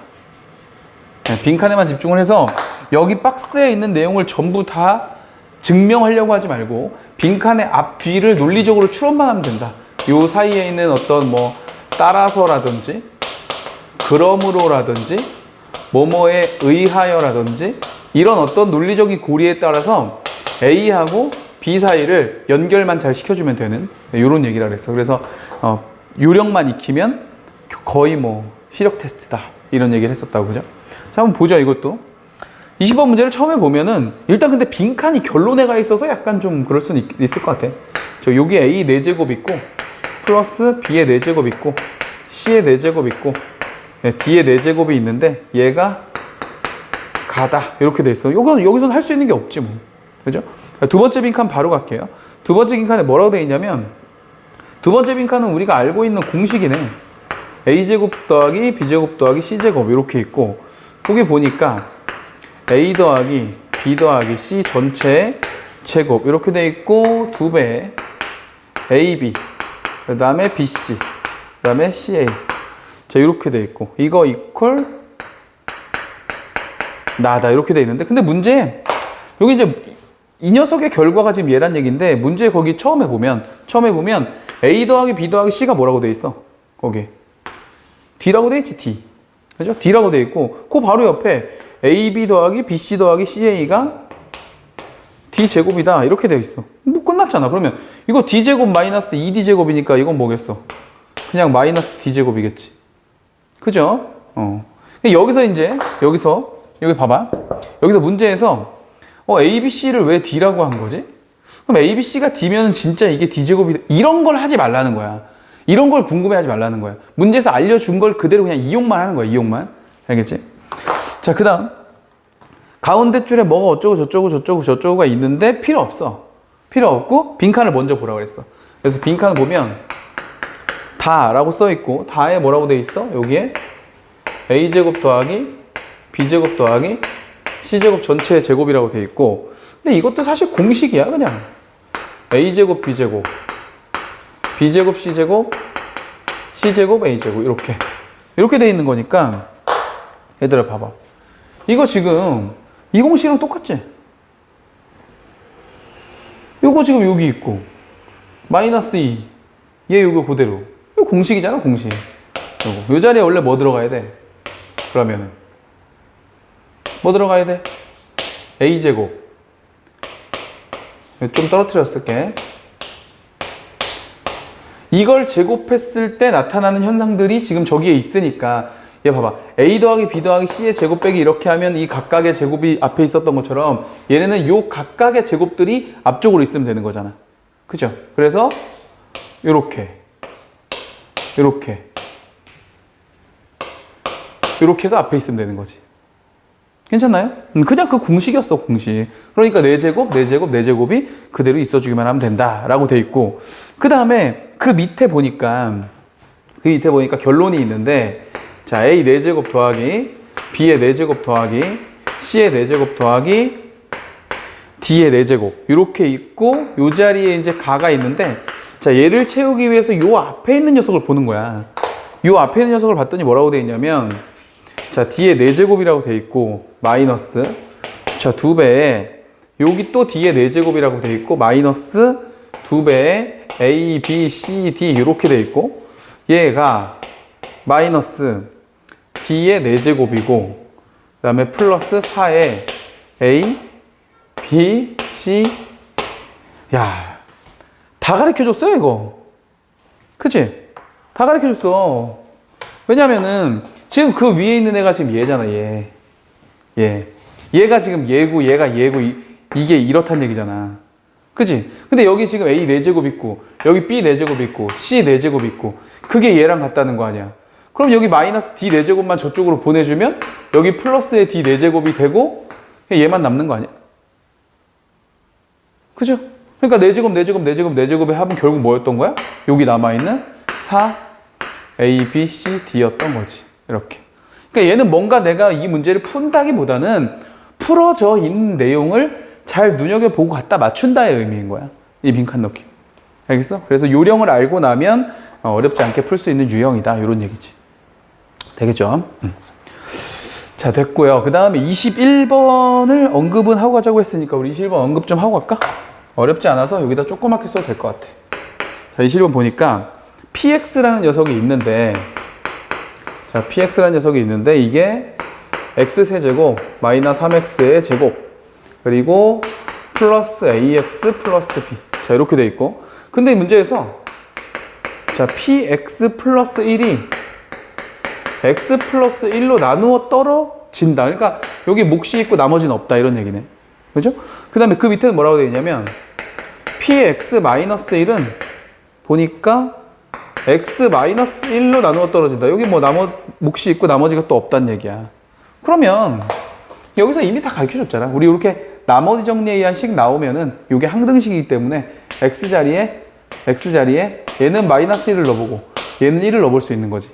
빈칸에만 집중을 해서 여기 박스에 있는 내용을 전부 다 증명하려고 하지 말고 빈칸의 앞, 뒤를 논리적으로 추론만 하면 된다. 요 사이에 있는 어떤 뭐 따라서라든지 그러므로라든지 뭐뭐에 의하여라든지 이런 어떤 논리적인 고리에 따라서 A하고 B 사이를 연결만 잘 시켜주면 되는 이런 얘기라 그랬어. 그래서 요령만 익히면 거의 뭐 시력 테스트다 이런 얘기를 했었다고. 그죠? 자, 한번 보죠. 이것도 20번 문제를 처음에 보면은 일단 근데 빈칸이 결론에 가 있어서 약간 좀 그럴 수는 있을 것 같아. 여기 A 4제곱 있고 플러스 B의 4제곱 있고 C의 4제곱 있고 D의 4제곱이 있는데 얘가 가다 이렇게 돼 있어. 여기서는 할 수 있는 게 없지 뭐. 그죠? 두 번째 빈칸 바로 갈게요. 두 번째 빈칸에 뭐라고 돼 있냐면 두 번째 빈칸은 우리가 알고 있는 공식이네. A제곱 더하기 B제곱 더하기 C제곱 이렇게 있고 거기 보니까 A 더하기 B 더하기 C 전체 제곱 이렇게 돼 있고 2배 AB 그 다음에 BC 그 다음에 CA 자 이렇게 돼 있고 이거 이퀄 나다 이렇게 돼 있는데 근데 문제 여기 이제 이 녀석의 결과가 지금 얘란 얘기인데 문제 거기 처음에 보면 A 더하기 B 더하기 C가 뭐라고 돼 있어? 거기 D라고 돼 있지. D 그죠? D라고 돼 있고 그 바로 옆에 AB 더하기 BC 더하기 CA가 D제곱이다 이렇게 되어 있어. 뭐 끝났잖아. 그러면 이거 D제곱 마이너스 2D제곱이니까 이건 뭐겠어? 그냥 마이너스 D제곱이겠지. 그죠? 여기서 여기 봐봐. 여기서 문제에서 ABC를 왜 D라고 한 거지? 그럼 ABC가 D면은 진짜 이게 D제곱이다. 이런 걸 하지 말라는 거야. 이런 걸 궁금해하지 말라는 거야. 문제에서 알려준 걸 그대로 그냥 이용만 하는 거야. 이용만. 알겠지? 자, 그 다음 가운데 줄에 뭐가 어쩌고 저쩌고가 있는데 필요 없어. 필요 없고 빈칸을 먼저 보라고 그랬어. 그래서 빈칸을 보면 다라고 써 있고 다에 뭐라고 돼 있어? 여기에 A제곱 더하기 B제곱 더하기 C제곱 전체의 제곱이라고 돼 있고 근데 이것도 사실 공식이야. 그냥 A제곱 B제곱 B제곱 C제곱 C제곱 A제곱 이렇게 돼 있는 거니까 얘들아 봐봐. 이거 지금 이 공식이랑 똑같지? 요거 지금 여기 있고 마이너스 2 얘 요거 그대로 이거 공식이잖아. 공식. 요 자리에 원래 뭐 들어가야 돼? 그러면은 뭐 들어가야 돼? A제곱 좀 떨어뜨려 쓸게. 이걸 제곱했을 때 나타나는 현상들이 지금 저기에 있으니까 얘 봐봐. A 더하기 B 더하기 C의 제곱 빼기 이렇게 하면 이 각각의 제곱이 앞에 있었던 것처럼 얘네는 요 각각의 제곱들이 앞쪽으로 있으면 되는 거잖아. 그죠? 그래서 요렇게가 앞에 있으면 되는 거지. 괜찮나요? 그냥 그 공식이었어, 공식. 그러니까 4제곱, 4제곱, 4제곱이 그대로 있어주기만 하면 된다라고 돼 있고, 그 다음에 그 밑에 보니까 결론이 있는데, 자, A 4제곱 더하기 B의 4제곱 더하기 C의 4제곱 더하기 D의 4제곱 이렇게 있고, 요 자리에 이제 가가 있는데, 자, 얘를 채우기 위해서 요 앞에 있는 녀석을 보는 거야. 요 앞에 있는 녀석을 봤더니 뭐라고 돼 있냐면, 자, D의 4제곱이라고 돼 있고, 마이너스, 자, 2배에, 여기 또 D의 4제곱이라고 돼 있고, 마이너스 2배에 A, B, C, D 이렇게 돼 있고, 얘가 마이너스 D의 4제곱이고, 그 다음에 플러스 4에 A, B, C, 야, 다 가르쳐줬어요, 이거. 그치? 다 가르쳐줬어. 왜냐면은, 지금 그 위에 있는 애가 지금 얘잖아, 얘. 얘가 지금 얘고, 얘가 얘고, 이게 이렇단 얘기잖아. 그치? 근데 여기 지금 A 4제곱 있고, 여기 B 4제곱 있고, C 4제곱 있고, 그게 얘랑 같다는 거 아니야. 그럼 여기 마이너스 D 4제곱만 저쪽으로 보내주면, 여기 플러스의 D 4제곱이 되고, 얘만 남는 거 아니야? 그죠? 그러니까 4제곱, 4제곱, 4제곱, 4제곱의 합은 결국 뭐였던 거야? 여기 남아있는 4, A, B, C, D였던 거지. 이렇게. 그러니까 얘는 뭔가 내가 이 문제를 푼다기보다는 풀어져 있는 내용을 잘 눈여겨보고 갖다 맞춘다의 의미인 거야. 이 빈칸 넣기. 알겠어? 그래서 요령을 알고 나면 어렵지 않게 풀 수 있는 유형이다. 이런 얘기지. 되겠죠? 자, 됐고요. 그 다음에 21번을 언급은 하고 가자고 했으니까 우리 21번 언급 좀 하고 갈까? 어렵지 않아서 여기다 조그맣게 써도 될 것 같아. 자, 21번 보니까 PX라는 녀석이 있는데, 자, PX라는 녀석이 있는데, 이게 X세제곱 마이너스 3X의 제곱, 그리고 플러스 AX 플러스 B. 자, 이렇게 돼 있고. 근데 이 문제에서, 자, PX 플러스 1이 X 플러스 1로 나누어 떨어진다. 그러니까 여기 몫이 있고 나머지는 없다. 이런 얘기네. 그죠? 그 다음에 그 밑에는 뭐라고 되어 있냐면, PX 마이너스 1은 보니까 X 마이너스 1로 나누어 떨어진다. 여기 뭐 몫이 있고 나머지가 또 없다는 얘기야. 그러면 여기서 이미 다 가르쳐 줬잖아. 우리 이렇게 나머지 정리에 의한 식 나오면은 이게 항등식이기 때문에 X 자리에 얘는 마이너스 1을 넣어보고 얘는 1을 넣어볼 수 있는 거지.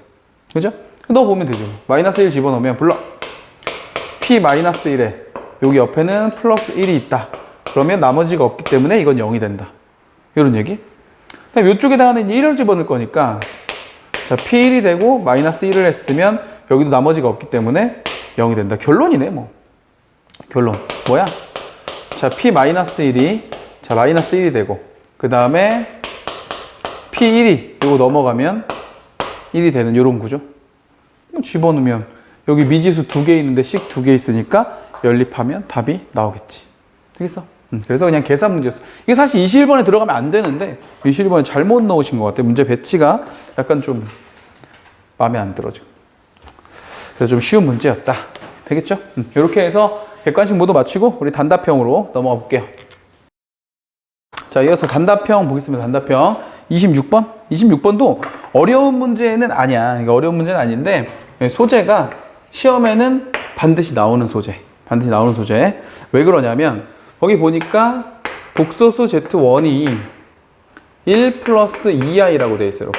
그죠? 넣어보면 되죠. 마이너스 1 집어넣으면 불러. P 마이너스 1에 여기 옆에는 플러스 1이 있다. 그러면 나머지가 없기 때문에 이건 0이 된다. 이런 얘기? 그럼 이쪽에다가는 1을 집어넣을 거니까, 자, P1이 되고 마이너스 1을 했으면 여기도 나머지가 없기 때문에 0이 된다. 결론이네, 뭐. 결론. 뭐야? 자, P 마이너스 1이, 자, 마이너스 1이 되고, 그 다음에 P1이 요거 넘어가면 1이 되는 요런 구조. 집어넣으면 여기 미지수 2개 있는데 식 2개 있으니까 연립하면 답이 나오겠지. 되겠어? 그래서 그냥 계산 문제였어. 이게 사실 21번에 들어가면 안 되는데 21번에 잘못 넣으신 것 같아요. 문제 배치가 약간 좀 마음에 안 들어 지금. 그래서 좀 쉬운 문제였다. 되겠죠? 이렇게 해서 객관식 모두 마치고 우리 단답형으로 넘어가 볼게요. 자, 이어서 단답형 보겠습니다. 단답형 26번. 26번도 어려운 문제는 아니야. 이거 어려운 문제는 아닌데 소재가 시험에는 반드시 나오는 소재. 반드시 나오는 소재. 왜 그러냐면 거기 보니까 복소수 Z1이 1 플러스 2i라고 되어 있어요. 이렇게.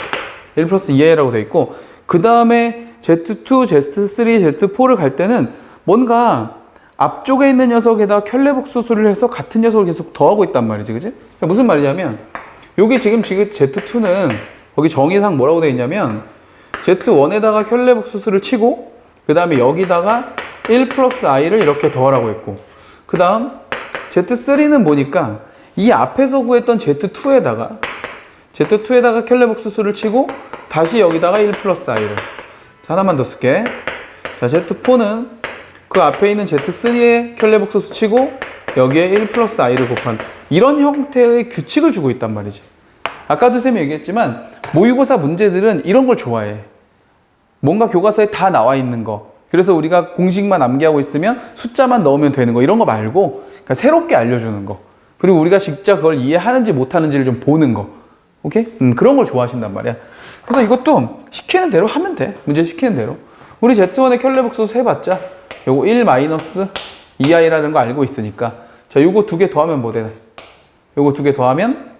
1 플러스 2i라고 되어 있고, 그 다음에 Z2, Z3, Z4를 갈 때는 뭔가 앞쪽에 있는 녀석에다 켤레복소수를 해서 같은 녀석을 계속 더하고 있단 말이지. 그지? 무슨 말이냐면, 여기 지금 Z2는 거기 정의상 뭐라고 되어 있냐면, Z1에다가 켤레복소수를 치고, 그 다음에 여기다가 1 플러스 i를 이렇게 더하라고 했고, 그 다음 Z3는 보니까 이 앞에서 구했던 Z2에다가 켤레복소수를 치고 다시 여기다가 1 플러스 i를. 자, 하나만 더 쓸게. 자, Z4는 그 앞에 있는 Z3에 켤레복소수 치고 여기에 1 플러스 i를 곱한 이런 형태의 규칙을 주고 있단 말이지. 아까도 쌤이 얘기했지만 모의고사 문제들은 이런 걸 좋아해. 뭔가 교과서에 다 나와 있는 거. 그래서 우리가 공식만 암기하고 있으면 숫자만 넣으면 되는 거. 이런 거 말고 그러니까 새롭게 알려주는 거. 그리고 우리가 직접 그걸 이해하는지 못하는지를 좀 보는 거. 오케이? 그런 걸 좋아하신단 말이야. 그래서 이것도 시키는 대로 하면 돼. 문제 시키는 대로. 우리 Z1의 켤레복소수 해봤자 요거 1 마이너스 2i라는 거 알고 있으니까 자, 요거 두 개 더하면 뭐 되나? 요거 두 개 더하면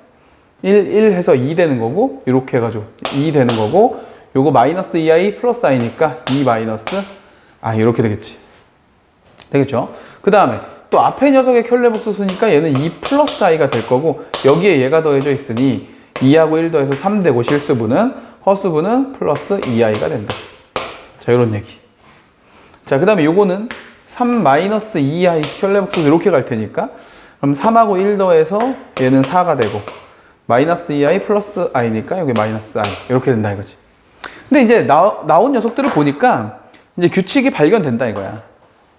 1 해서 2 되는 거고 이렇게 해가지고 2 되는 거고 요거 마이너스 2i 플러스 i니까 2 마이너스 이렇게 되겠지. 되겠죠? 그 다음에 또 앞에 녀석의 켤레복소수니까 얘는 2 플러스 i가 될 거고 여기에 얘가 더해져 있으니 2하고 1 더해서 3 되고 실수분은 허수분은 플러스 2i가 된다. 자, 요런 얘기. 자, 그 다음에 요거는 3 마이너스 2i 켤레복소수 이렇게 갈 테니까 그럼 3하고 1 더해서 얘는 4가 되고 마이너스 2i 플러스 i니까 여기 마이너스 i 이렇게 된다 이거지. 근데 이제 나온 녀석들을 보니까 이제 규칙이 발견된다 이거야.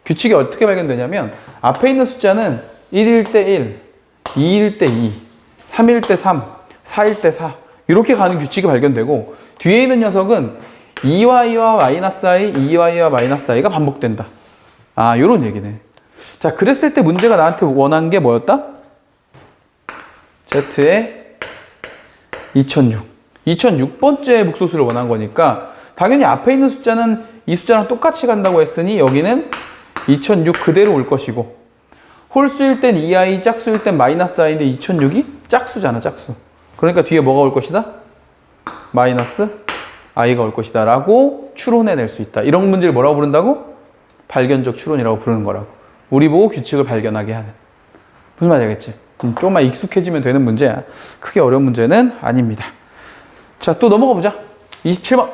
규칙이 어떻게 발견되냐면 앞에 있는 숫자는 1일 때 1, 2일 때 2, 3일 때 3, 4일 때 4 이렇게 가는 규칙이 발견되고 뒤에 있는 녀석은 2와 2와 마이너스 i, 2와 2와 마이너스 i가 반복된다. 요런 얘기네. 자, 그랬을 때 문제가 나한테 원한 게 뭐였다? Z의 2006번째 복소수를 원한 거니까 당연히 앞에 있는 숫자는 이 숫자랑 똑같이 간다고 했으니 여기는 2006 그대로 올 것이고 홀수일 땐 2i, 짝수일 땐 마이너스 i인데 2006이 짝수잖아, 짝수. 그러니까 뒤에 뭐가 올 것이다? 마이너스 i가 올 것이다 라고 추론해낼 수 있다. 이런 문제를 뭐라고 부른다고? 발견적 추론이라고 부르는 거라고. 우리 보고 규칙을 발견하게 하는. 무슨 말인지 알겠지? 조금만 익숙해지면 되는 문제야. 크게 어려운 문제는 아닙니다. 자, 또 넘어가 보자. 27번.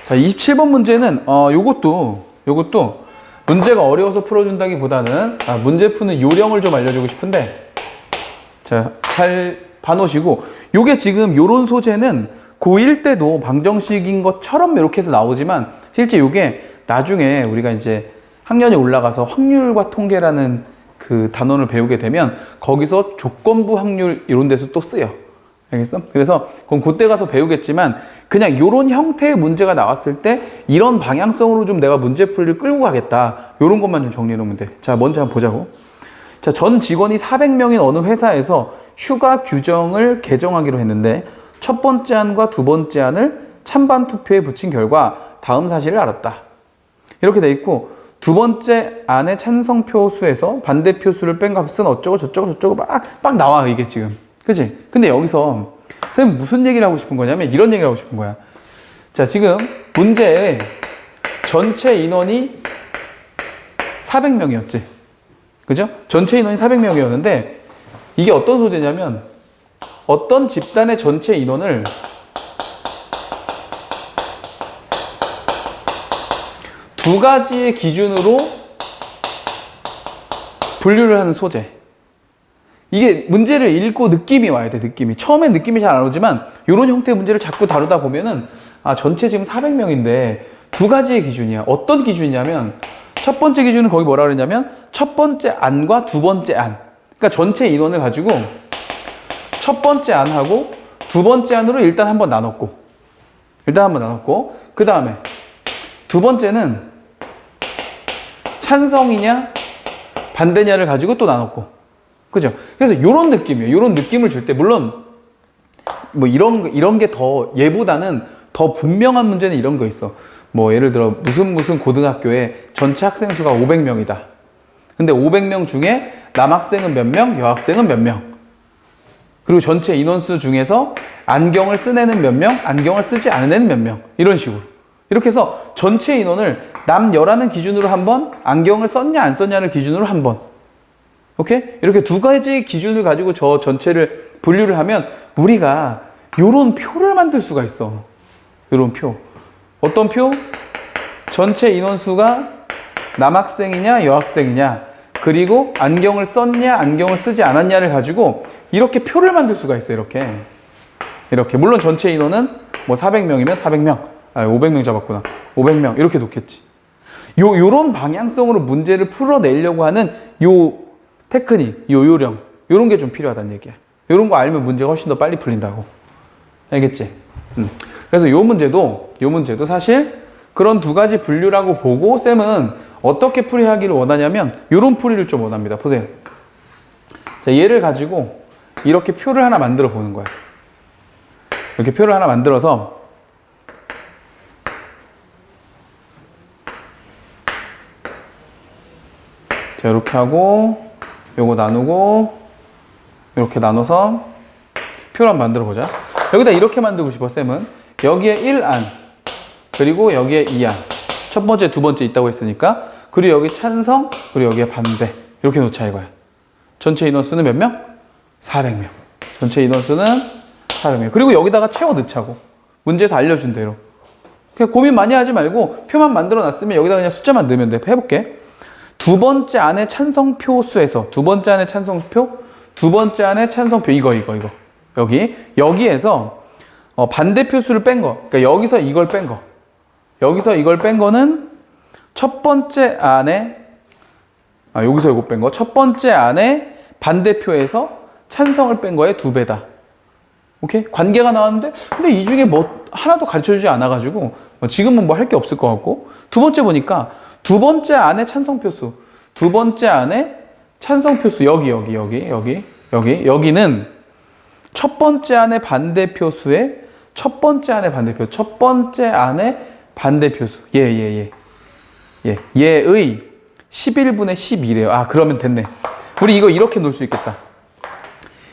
자, 27번 문제는 요것도 문제가 어려워서 풀어준다기보다는 문제 푸는 요령을 좀 알려주고 싶은데 자, 잘 봐놓으시고 요게 지금 요런 소재는 고1 때도 방정식인 것처럼 이렇게 해서 나오지만 실제 요게 나중에 우리가 이제 학년이 올라가서 확률과 통계라는 그 단원을 배우게 되면 거기서 조건부 확률 이런 데서 또 쓰여. 알겠어? 그래서 그건 그때 가서 배우겠지만 그냥 이런 형태의 문제가 나왔을 때 이런 방향성으로 좀 내가 문제풀이를 끌고 가겠다. 이런 것만 좀 정리해 놓으면 돼. 자, 먼저 한번 보자고. 자, 전 직원이 400명인 어느 회사에서 휴가 규정을 개정하기로 했는데 첫 번째 안과 두 번째 안을 찬반 투표에 붙인 결과 다음 사실을 알았다. 이렇게 돼 있고 두 번째 안의 찬성표 수에서 반대표 수를 뺀 값은 어쩌고 저쩌고 막 나와 이게 지금. 그치? 근데 여기서 선생님 무슨 얘기를 하고 싶은 거냐면 이런 얘기를 하고 싶은 거야. 자, 지금 문제에 전체 인원이 400명이었지. 그죠? 전체 인원이 400명이었는데 이게 어떤 소재냐면 어떤 집단의 전체 인원을 두 가지의 기준으로 분류를 하는 소재. 이게 문제를 읽고 느낌이 와야 돼, 느낌이. 처음엔 느낌이 잘 안 오지만 이런 형태의 문제를 자꾸 다루다 보면은 전체 지금 400명인데 두 가지의 기준이야. 어떤 기준이냐면 첫 번째 기준은 거기 뭐라 그러냐면 첫 번째 안과 두 번째 안. 그러니까 전체 인원을 가지고 첫 번째 안하고 두 번째 안으로 일단 한번 나눴고 그 다음에 두 번째는 찬성이냐 반대냐를 가지고 또 나눴고 그죠? 그래서 이런 느낌이에요. 이런 느낌을 줄 때 물론 뭐 이런 게 더 얘보다는 더 분명한 문제는 이런 거 있어. 뭐 예를 들어 무슨 고등학교에 전체 학생 수가 500명이다. 근데 500명 중에 남학생은 몇 명, 여학생은 몇 명. 그리고 전체 인원수 중에서 안경을 쓴 애는 몇 명, 안경을 쓰지 않은 애는 몇 명. 이런 식으로. 이렇게 해서 전체 인원을 남여라는 기준으로 한 번, 안경을 썼냐 안 썼냐를 기준으로 한 번. 오케이? 이렇게 두 가지 기준을 가지고 저 전체를 분류를 하면 우리가 요런 표를 만들 수가 있어. 요런 표. 어떤 표? 전체 인원수가 남학생이냐 여학생이냐 그리고 안경을 썼냐 안경을 쓰지 않았냐를 가지고 이렇게 표를 만들 수가 있어요. 이렇게 물론 전체 인원은 뭐 400명이면 400명 500명 잡았구나 500명 이렇게 놓겠지. 요런 방향성으로 문제를 풀어내려고 하는 요 테크닉, 요 요령 요런 게 좀 필요하다는 얘기야. 이런 거 알면 문제가 훨씬 더 빨리 풀린다고. 알겠지? 그래서 요 문제도 사실 그런 두 가지 분류라고 보고 쌤은 어떻게 풀이하기를 원하냐면 요런 풀이를 좀 원합니다. 보세요. 자, 얘를 가지고 이렇게 표를 하나 만들어 보는 거야. 이렇게 표를 하나 만들어서 자, 이렇게 하고 요거 나누고 이렇게 나눠서 표를 한번 만들어 보자. 여기다 이렇게 만들고 싶어 쌤은. 여기에 1안 그리고 여기에 2안 첫 번째 두 번째 있다고 했으니까 그리고 여기 찬성 그리고 여기에 반대 이렇게 놓자 이거야. 전체 인원수는 몇 명? 400명. 전체 인원수는 400명. 그리고 여기다가 채워 넣자고. 문제에서 알려준 대로. 그냥 고민 많이 하지 말고 표만 만들어 놨으면 여기다 그냥 숫자만 넣으면 돼. 해볼게. 두 번째 안에 찬성표 수에서 두 번째 안에 찬성표 두 번째 안에 찬성표 이거 여기에서 반대표 수를 뺀 거. 그러니까 여기서 이걸 뺀 거는 첫 번째 안에 여기서 이거 뺀 거. 첫 번째 안에 반대표에서 찬성을 뺀 거의 2배다. 오케이? 관계가 나왔는데 근데 이 중에 뭐 하나도 가르쳐주지 않아가지고 지금은 뭐 할 게 없을 것 같고 두 번째 보니까 두 번째 안에 찬성표수 두 번째 안에 찬성표수 여기는 첫 번째 안에 반대표수에 첫 번째 안에 반대표수 얘의 11분의 12래요. 그러면 됐네. 우리 이거 이렇게 놓을 수 있겠다.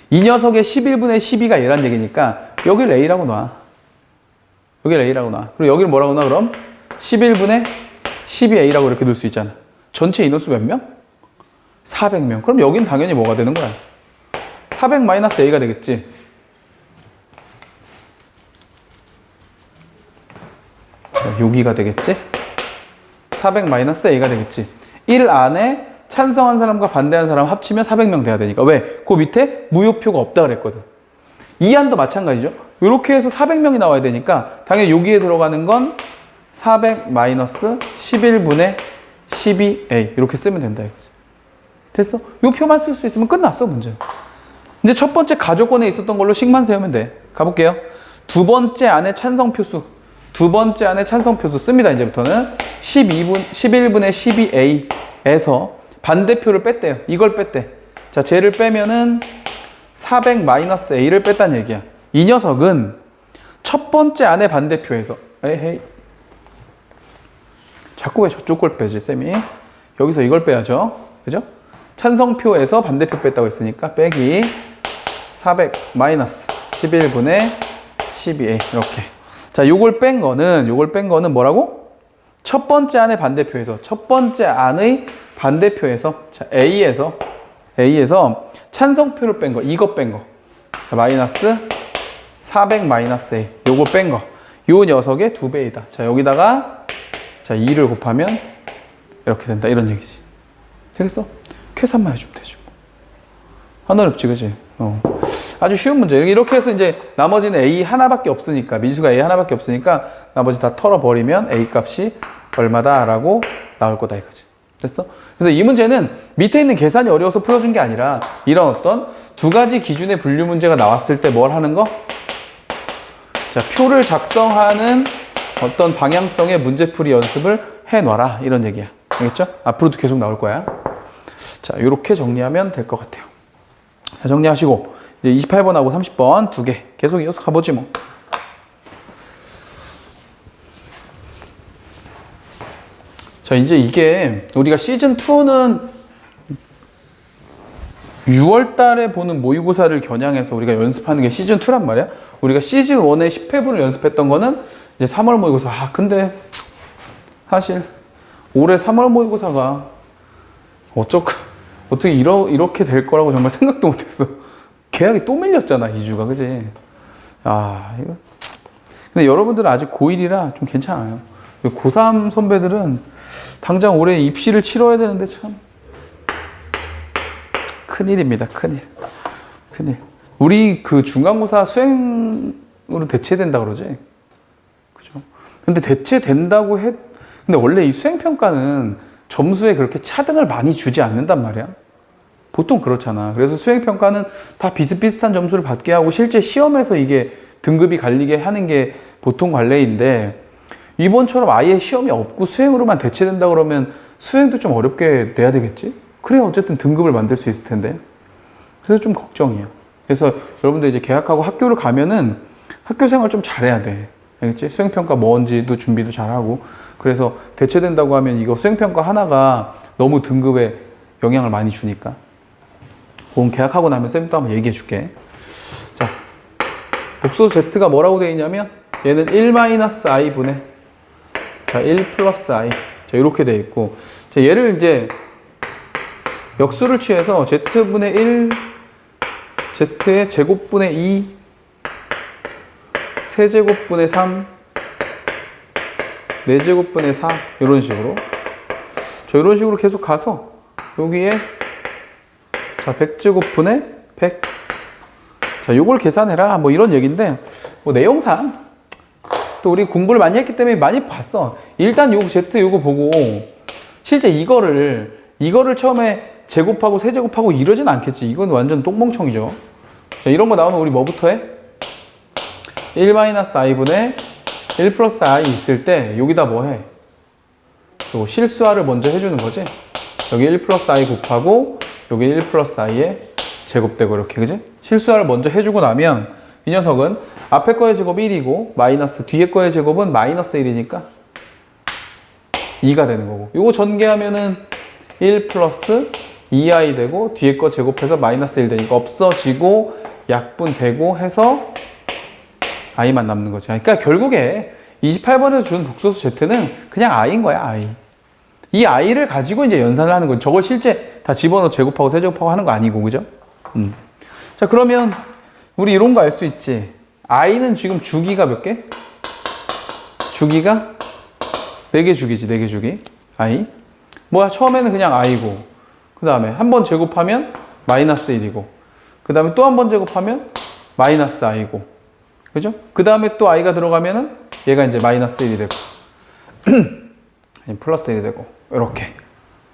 이 녀석의 11분의 12가 얘란 얘기니까 여기를 A라고 놔. 그리고 여기를 뭐라고 놔 그럼? 11분의 12A라고 이렇게 놓을 수 있잖아. 전체 인원수 몇 명? 400명. 그럼 여기는 당연히 뭐가 되는 거야? 400-A가 되겠지. 여기가 되겠지? 400-A가 되겠지. 1 안에 찬성한 사람과 반대한 사람 합치면 400명 돼야 되니까. 왜? 그 밑에 무효표가 없다 그랬거든. 이 안도 마찬가지죠. 이렇게 해서 400명이 나와야 되니까 당연히 여기에 들어가는 건 400-11분의 12A 이렇게 쓰면 된다 이거지. 됐어? 이 표만 쓸 수 있으면 끝났어 문제. 이제 첫 번째 가족권에 있었던 걸로 식만 세우면 돼. 가볼게요. 두 번째 안에 찬성표수 씁니다. 이제부터는 11분의 12A에서 반대표를 뺐대요. 이걸 뺐대. 자, 쟤를 빼면은 400-A를 뺐다는 얘기야. 이 녀석은 첫 번째 안에 반대표에서 에헤이 자꾸 왜 저쪽 걸 빼지 쌤이? 여기서 이걸 빼야죠. 그죠? 찬성표에서 반대표 뺐다고 했으니까 빼기 400-11분의 12A 이렇게. 자, 요걸 뺀 거는 뭐라고? 첫 번째 안의 반대표에서 자, A에서 찬성표를 뺀 거, 이거 뺀 거. 자, 마이너스 400-A. 요거 뺀 거. 요 녀석의 2배이다. 자, 여기다가 자, 2를 곱하면 이렇게 된다. 이런 얘기지. 되겠어? 계산만 해주면 되지. 안 어렵지, 그지? 아주 쉬운 문제. 이렇게 해서 이제 나머지는 A 하나밖에 없으니까, 미수가 A 하나밖에 없으니까 나머지 다 털어버리면 A 값이 얼마다라고 나올 거다 이거지. 됐어? 그래서 이 문제는 밑에 있는 계산이 어려워서 풀어준 게 아니라 이런 어떤 두 가지 기준의 분류 문제가 나왔을 때 뭘 하는 거? 자, 표를 작성하는 어떤 방향성의 문제풀이 연습을 해놔라. 이런 얘기야. 알겠죠? 앞으로도 계속 나올 거야. 자, 이렇게 정리하면 될 것 같아요. 자, 정리하시고 이제 28번하고 30번 두 개 계속 이어서 가보지 뭐. 자, 이제 이게 우리가 시즌2는 6월 달에 보는 모의고사를 겨냥해서 우리가 연습하는 게 시즌2란 말이야. 우리가 시즌1의 10회분을 연습했던 거는 이제 3월 모의고사. 근데 사실 올해 3월 모의고사가 어떻게 이렇게 될 거라고 정말 생각도 못했어. 계약이 또 밀렸잖아, 2주가. 그지? 이거. 근데 여러분들은 아직 고1이라 좀 괜찮아요. 고3 선배들은 당장 올해 입시를 치러야 되는데 참 큰일입니다. 큰일. 우리 그 중간고사 수행으로 대체된다 그러지? 그죠? 근데 대체된다고 근데 원래 이 수행평가는 점수에 그렇게 차등을 많이 주지 않는단 말이야. 보통 그렇잖아. 그래서 수행평가는 다 비슷비슷한 점수를 받게 하고 실제 시험에서 이게 등급이 갈리게 하는 게 보통 관례인데 이번처럼 아예 시험이 없고 수행으로만 대체된다 그러면 수행도 좀 어렵게 내야 되겠지? 그래야 어쨌든 등급을 만들 수 있을 텐데. 그래서 좀 걱정이야. 그래서 여러분들 이제 개학하고 학교를 가면은 학교 생활 좀 잘해야 돼. 알겠지? 수행평가 뭔지도 준비도 잘하고. 그래서 대체된다고 하면 이거 수행평가 하나가 너무 등급에 영향을 많이 주니까. 그건 개학하고 나면 쌤 또 한번 얘기해 줄게. 자, 복소수 Z가 뭐라고 되어 있냐면 얘는 1-i분의 자, 1 플러스 i. 자, 이렇게 되어 있고. 자, 얘를 이제 역수를 취해서 Z분의 1, Z의 제곱분의 2, 세제곱분의 3, 4제곱분의 4 이런 식으로 자 이런 식으로 계속 가서 여기에 자 100제곱분의 100 자 요걸 계산해라 뭐 이런 얘기인데 뭐 내용상 또 우리 공부를 많이 했기 때문에 많이 봤어. 일단 요 Z 요거 보고 실제 이거를 처음에 제곱하고 세제곱하고 이러진 않겠지. 이건 완전 똥멍청이죠. 자, 이런 거 나오면 우리 뭐부터 해? 1-i분의 1 플러스 i 있을 때 여기다 뭐 해? 요 실수화를 먼저 해주는 거지. 여기 1 플러스 i 곱하고 여기 1 플러스 i에 제곱되고 이렇게 그지? 실수화를 먼저 해주고 나면 이 녀석은 앞에 거의 제곱이 1이고 마이너스 뒤에 거의 제곱은 마이너스 1이니까 2가 되는 거고 요거 전개하면은 1 플러스 2i 되고 뒤에 거 제곱해서 마이너스 1 되니까 없어지고 약분되고 해서 i만 남는 거죠. 그러니까 결국에 28번에서 준 복소수 Z는 그냥 i인 거야, i. 이 i를 가지고 이제 연산을 하는 거죠. 저걸 실제 다 집어넣어 제곱하고 세제곱하고 하는 거 아니고, 그죠? 자, 그러면 우리 이런 거 알 수 있지. i는 지금 주기가 몇 개? 주기가 4개 주기지, 4개 주기. i. 뭐야, 처음에는 그냥 i고, 그 다음에 한 번 제곱하면 마이너스 1이고, 그 다음에 또 한 번 제곱하면 마이너스 i고, 그죠? 그 다음에 또 i가 들어가면은 얘가 이제 마이너스 1이 되고, 플러스 1이 되고, 이렇게.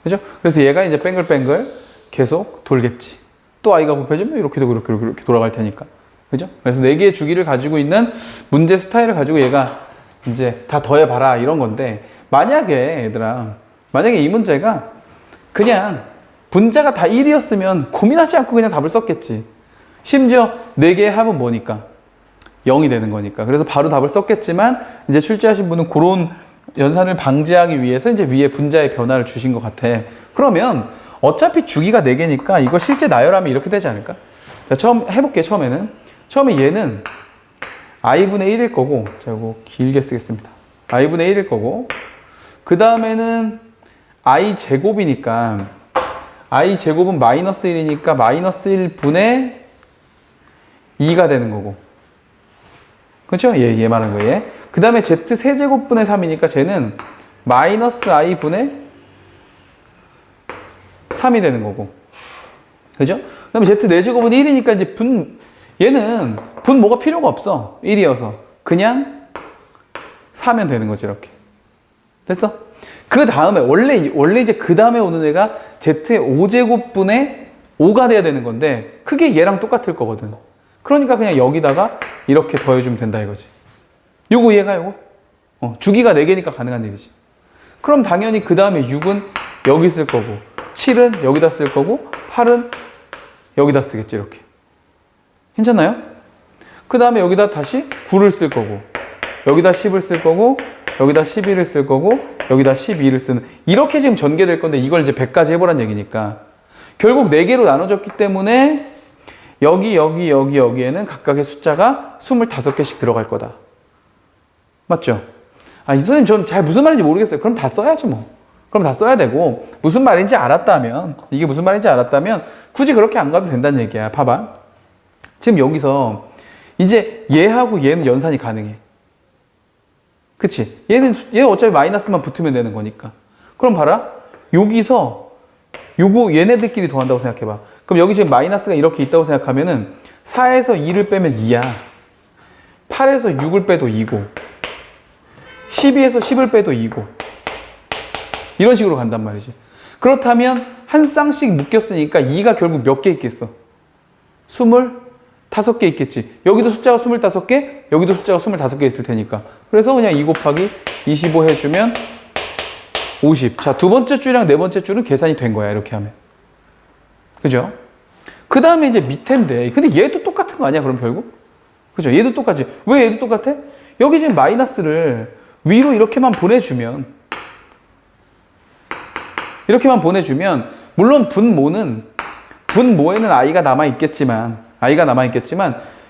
그죠? 그래서 얘가 이제 뱅글뱅글 계속 돌겠지. 또 i가 곱해지면 이렇게 되고, 이렇게 돌아갈 테니까. 그죠? 그래서 4개의 주기를 가지고 있는 문제 스타일을 가지고 얘가 이제 다 더해봐라, 이런 건데, 만약에, 얘들아, 만약에 이 문제가 그냥 분자가 다 1이었으면 고민하지 않고 그냥 답을 썼겠지. 심지어 4개의 합은 뭐니까? 0이 되는 거니까. 그래서 바로 답을 썼겠지만, 이제 출제하신 분은 그런 연산을 방지하기 위해서 이제 위에 분자의 변화를 주신 것 같아. 그러면 어차피 주기가 4개니까 이거 실제 나열하면 이렇게 되지 않을까? 자, 처음 해볼게, 처음에는. 처음에 얘는 i분의 1일 거고, 자, 이거 길게 쓰겠습니다. i분의 1일 거고, 그 다음에는 i 제곱이니까, i 제곱은 마이너스 1이니까 마이너스 1분의 2가 되는 거고. 그렇죠? 얘 말하는 거예요. 그 다음에 z 세제곱분의 3이니까 쟤는 마이너스 i 분의 3이 되는 거고. 그죠? 그 다음에 z 4제곱은 1이니까 이제 얘는 분 뭐가 필요가 없어. 1이어서. 그냥 4면 되는 거지, 이렇게. 됐어? 그 다음에, 원래 이제 그 다음에 오는 애가 z의 5제곱분의 5가 돼야 되는 건데, 크게 얘랑 똑같을 거거든. 그러니까 그냥 여기다가 이렇게 더해주면 된다 이거지. 요거 얘가 요거. 주기가 4개니까 가능한 일이지. 그럼 당연히 그 다음에 6은 여기 쓸 거고, 7은 여기다 쓸 거고, 8은 여기다 쓰겠지, 이렇게. 괜찮나요? 그 다음에 여기다 다시 9를 쓸 거고, 여기다 10을 쓸 거고, 여기다 11을 쓸 거고, 여기다 12를 쓰는. 이렇게 지금 전개될 건데 이걸 이제 100까지 해보란 얘기니까. 결국 4개로 나눠졌기 때문에 여기에는 각각의 숫자가 25개씩 들어갈 거다. 맞죠? 이 선생님 전 잘 무슨 말인지 모르겠어요. 그럼 다 써야지 뭐. 그럼 다 써야 되고, 무슨 말인지 알았다면, 이게 무슨 말인지 알았다면 굳이 그렇게 안 가도 된다는 얘기야. 봐봐. 지금 여기서 이제 얘하고 얘는 연산이 가능해. 그치? 얘 어차피 마이너스만 붙으면 되는 거니까. 그럼 봐라. 여기서 얘네들끼리 더한다고 생각해봐. 그럼 여기 지금 마이너스가 이렇게 있다고 생각하면은 4에서 2를 빼면 2야. 8에서 6을 빼도 2고 12에서 10을 빼도 2고 이런 식으로 간단 말이지. 그렇다면 한 쌍씩 묶였으니까 2가 결국 몇 개 있겠어? 25개 있겠지. 여기도 숫자가 25개, 여기도 숫자가 25개 있을 테니까. 그래서 그냥 2 곱하기 25 해주면 50. 자, 두 번째 줄이랑 네 번째 줄은 계산이 된 거야, 이렇게 하면. 그죠? 그 다음에 이제 밑에인데, 근데 얘도 똑같은 거 아니야, 그럼 결국? 그죠? 얘도 똑같지. 왜 얘도 똑같아? 여기 지금 마이너스를 위로 이렇게만 보내주면, 물론 분모에는 i가 남아있겠지만,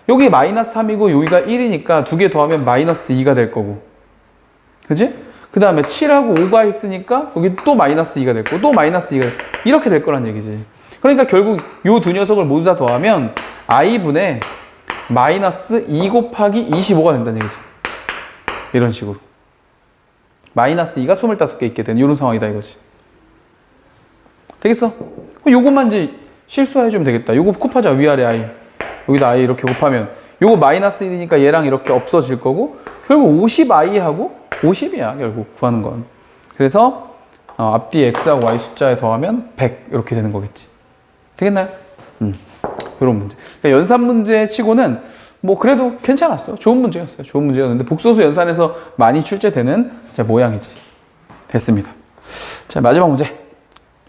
여기 마이너스 3이고 여기가 1이니까 두 개 더하면 마이너스 2가 될 거고. 그지? 그 다음에 7하고 5가 있으니까 여기 또 마이너스 2가 될 거고, 또 마이너스 2가 이렇게 될 거란 얘기지. 그러니까 결국 이 두 녀석을 모두 다 더하면 i분의 마이너스 2 곱하기 25가 된다는 얘기지. 이런 식으로. 마이너스 2가 25개 있게 되는 이런 상황이다 이거지. 되겠어? 요것만 이제 실수해주면 되겠다. 요거 곱하자, 위아래 i. 여기다 i 이렇게 곱하면 요거 마이너스 1이니까 얘랑 이렇게 없어질 거고, 결국 50i하고 50이야 결국 구하는 건. 그래서 앞뒤 x하고 y 숫자에 더하면 100 이렇게 되는 거겠지. 되겠나요? 이런 문제. 그러니까 연산 문제 치고는 뭐 그래도 괜찮았어요. 좋은 문제였어요. 좋은 문제였는데 복소수 연산에서 많이 출제되는 모양이지. 됐습니다. 자, 마지막 문제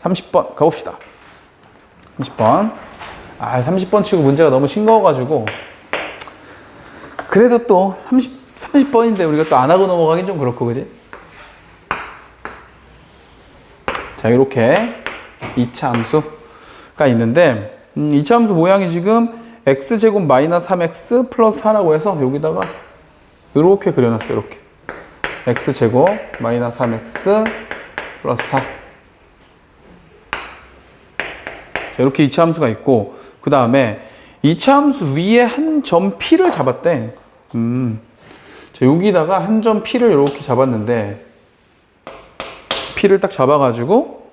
30번 가봅시다. 30번. 30번 치고 문제가 너무 싱거워가지고 그래도 또 30번인데 우리가 또 안 하고 넘어가긴 좀 그렇고, 그지? 자, 이렇게 2차 함수가 있는데 2차 함수 모양이 지금 x제곱 마이너스 3x 플러스 4라고 해서 여기다가 이렇게 그려놨어요. 이렇게 x제곱 마이너스 3x 플러스 4. 자, 이렇게 2차 함수가 있고, 그 다음에 2차 함수 위에 한 점 P를 잡았대. 자, 여기다가 한 점 P를 이렇게 잡았는데, P를 딱 잡아가지고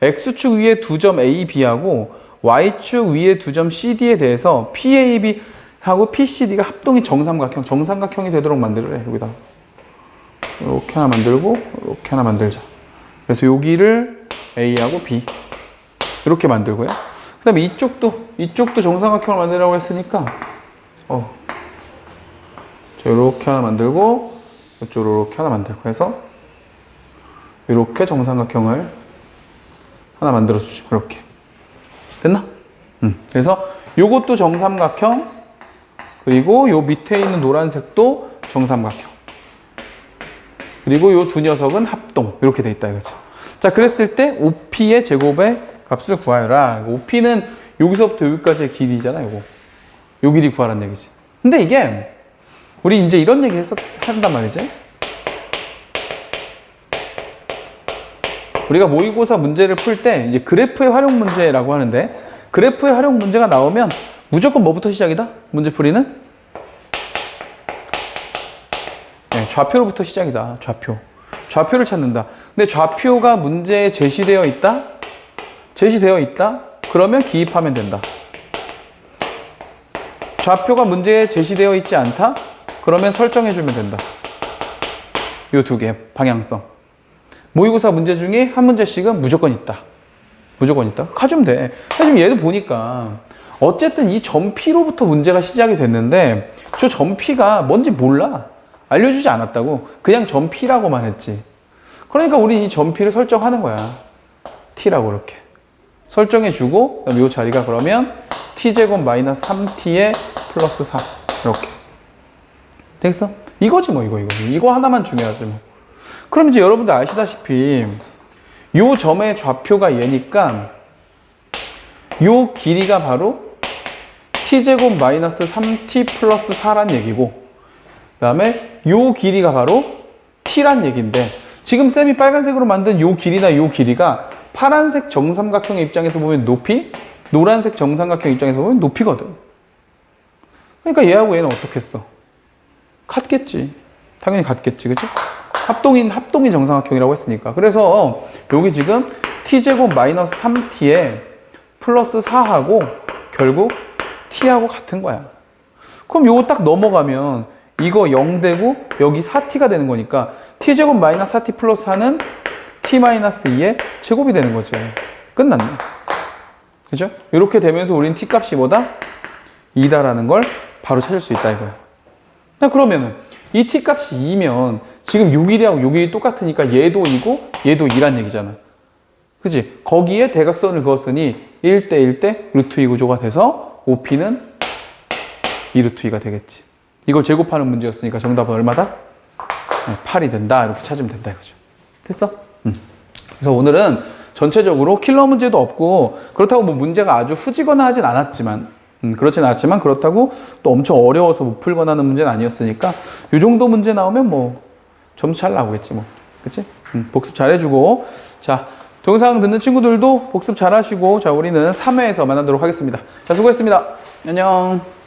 X축 위에 두 점 A, B하고 Y축 위에 두 점 CD에 대해서 PAB하고 PCD가 합동이 정삼각형이 되도록 만들래. 여기다 이렇게 하나 만들고 이렇게 하나 만들자. 그래서 여기를 A하고 B 이렇게 만들고요. 그 다음에 이쪽도 정삼각형을 만들라고 했으니까 이렇게 하나 만들고 이쪽으로 이렇게 하나 만들고 해서 이렇게 정삼각형을 하나 만들어주죠. 이렇게 됐나? 그래서 요것도 정삼각형, 그리고 요 밑에 있는 노란색도 정삼각형, 그리고 요 두 녀석은 합동 이렇게 돼 있다 이거죠. 자, 그랬을 때 OP의 제곱의 값을 구하여라. OP는 여기서부터 여기까지의 길이잖아. 요 길이 구하라는 얘기지. 근데 이게 우리 이제 이런 얘기 한단 말이지. 우리가 모의고사 문제를 풀 때 이제 그래프의 활용 문제라고 하는데, 그래프의 활용 문제가 나오면 무조건 뭐부터 시작이다? 문제풀이는? 네, 좌표로부터 시작이다. 좌표를 찾는다. 근데 좌표가 문제에 제시되어 있다? 그러면 기입하면 된다. 좌표가 문제에 제시되어 있지 않다? 그러면 설정해주면 된다. 요 두 개 방향성. 모의고사 문제 중에 한 문제씩은 무조건 있다. 가주면 돼. 지금 얘도 보니까 어쨌든 이 점 P로부터 문제가 시작이 됐는데 저 점 P가 뭔지 몰라. 알려주지 않았다고. 그냥 점 P라고만 했지. 그러니까 우리 이 점 P를 설정하는 거야. T라고 이렇게 설정해주고, 이 자리가 그러면 T제곱 마이너스 3T에 플러스 4 이렇게 되겠어? 이거지 뭐. 이거 하나만 중요하지 뭐. 그럼 이제 여러분들 아시다시피 요 점의 좌표가 얘니까 요 길이가 바로 t제곱 마이너스 3t 플러스 4란 얘기고, 그 다음에 요 길이가 바로 t란 얘기인데, 지금 쌤이 빨간색으로 만든 요 길이나 요 길이가 파란색 정삼각형의 입장에서 보면 높이, 노란색 정삼각형 입장에서 보면 높이거든. 그러니까 얘하고 얘는 어떻겠어? 같겠지. 당연히 같겠지. 그치? 합동인 정삼각형이라고 했으니까. 그래서 여기 지금 t제곱 마이너스 3t에 플러스 4하고 결국 t하고 같은 거야. 그럼 요거 딱 넘어가면 이거 0 되고 여기 4t가 되는 거니까 t제곱 마이너스 4t 플러스 4는 t 마이너스 2의 제곱이 되는 거지. 끝났네. 그죠? 이렇게 되면서 우린 t값이 뭐다? 2다라는 걸 바로 찾을 수 있다 이거야. 그러면은 이 t값이 2면 지금 6일이하고 6일이 똑같으니까 얘도 2고 얘도 2란 얘기잖아. 그치? 거기에 대각선을 그었으니 1대 1대 루트 2 구조가 돼서 OP는 2 루트 2가 되겠지. 이걸 제곱하는 문제였으니까 정답은 얼마다? 8이 된다. 이렇게 찾으면 된다 이거죠. 됐어? 그래서 오늘은 전체적으로 킬러 문제도 없고 그렇다고 뭐 문제가 아주 후지거나 하진 않았지만 그렇진 않았지만 그렇다고 또 엄청 어려워서 못 풀거나 하는 문제는 아니었으니까 이 정도 문제 나오면 뭐 점수 잘 나오겠지 뭐. 그치? 복습 잘 해주고 자 동영상 듣는 친구들도 복습 잘 하시고 자 우리는 3회에서 만나도록 하겠습니다. 자 수고했습니다. 안녕.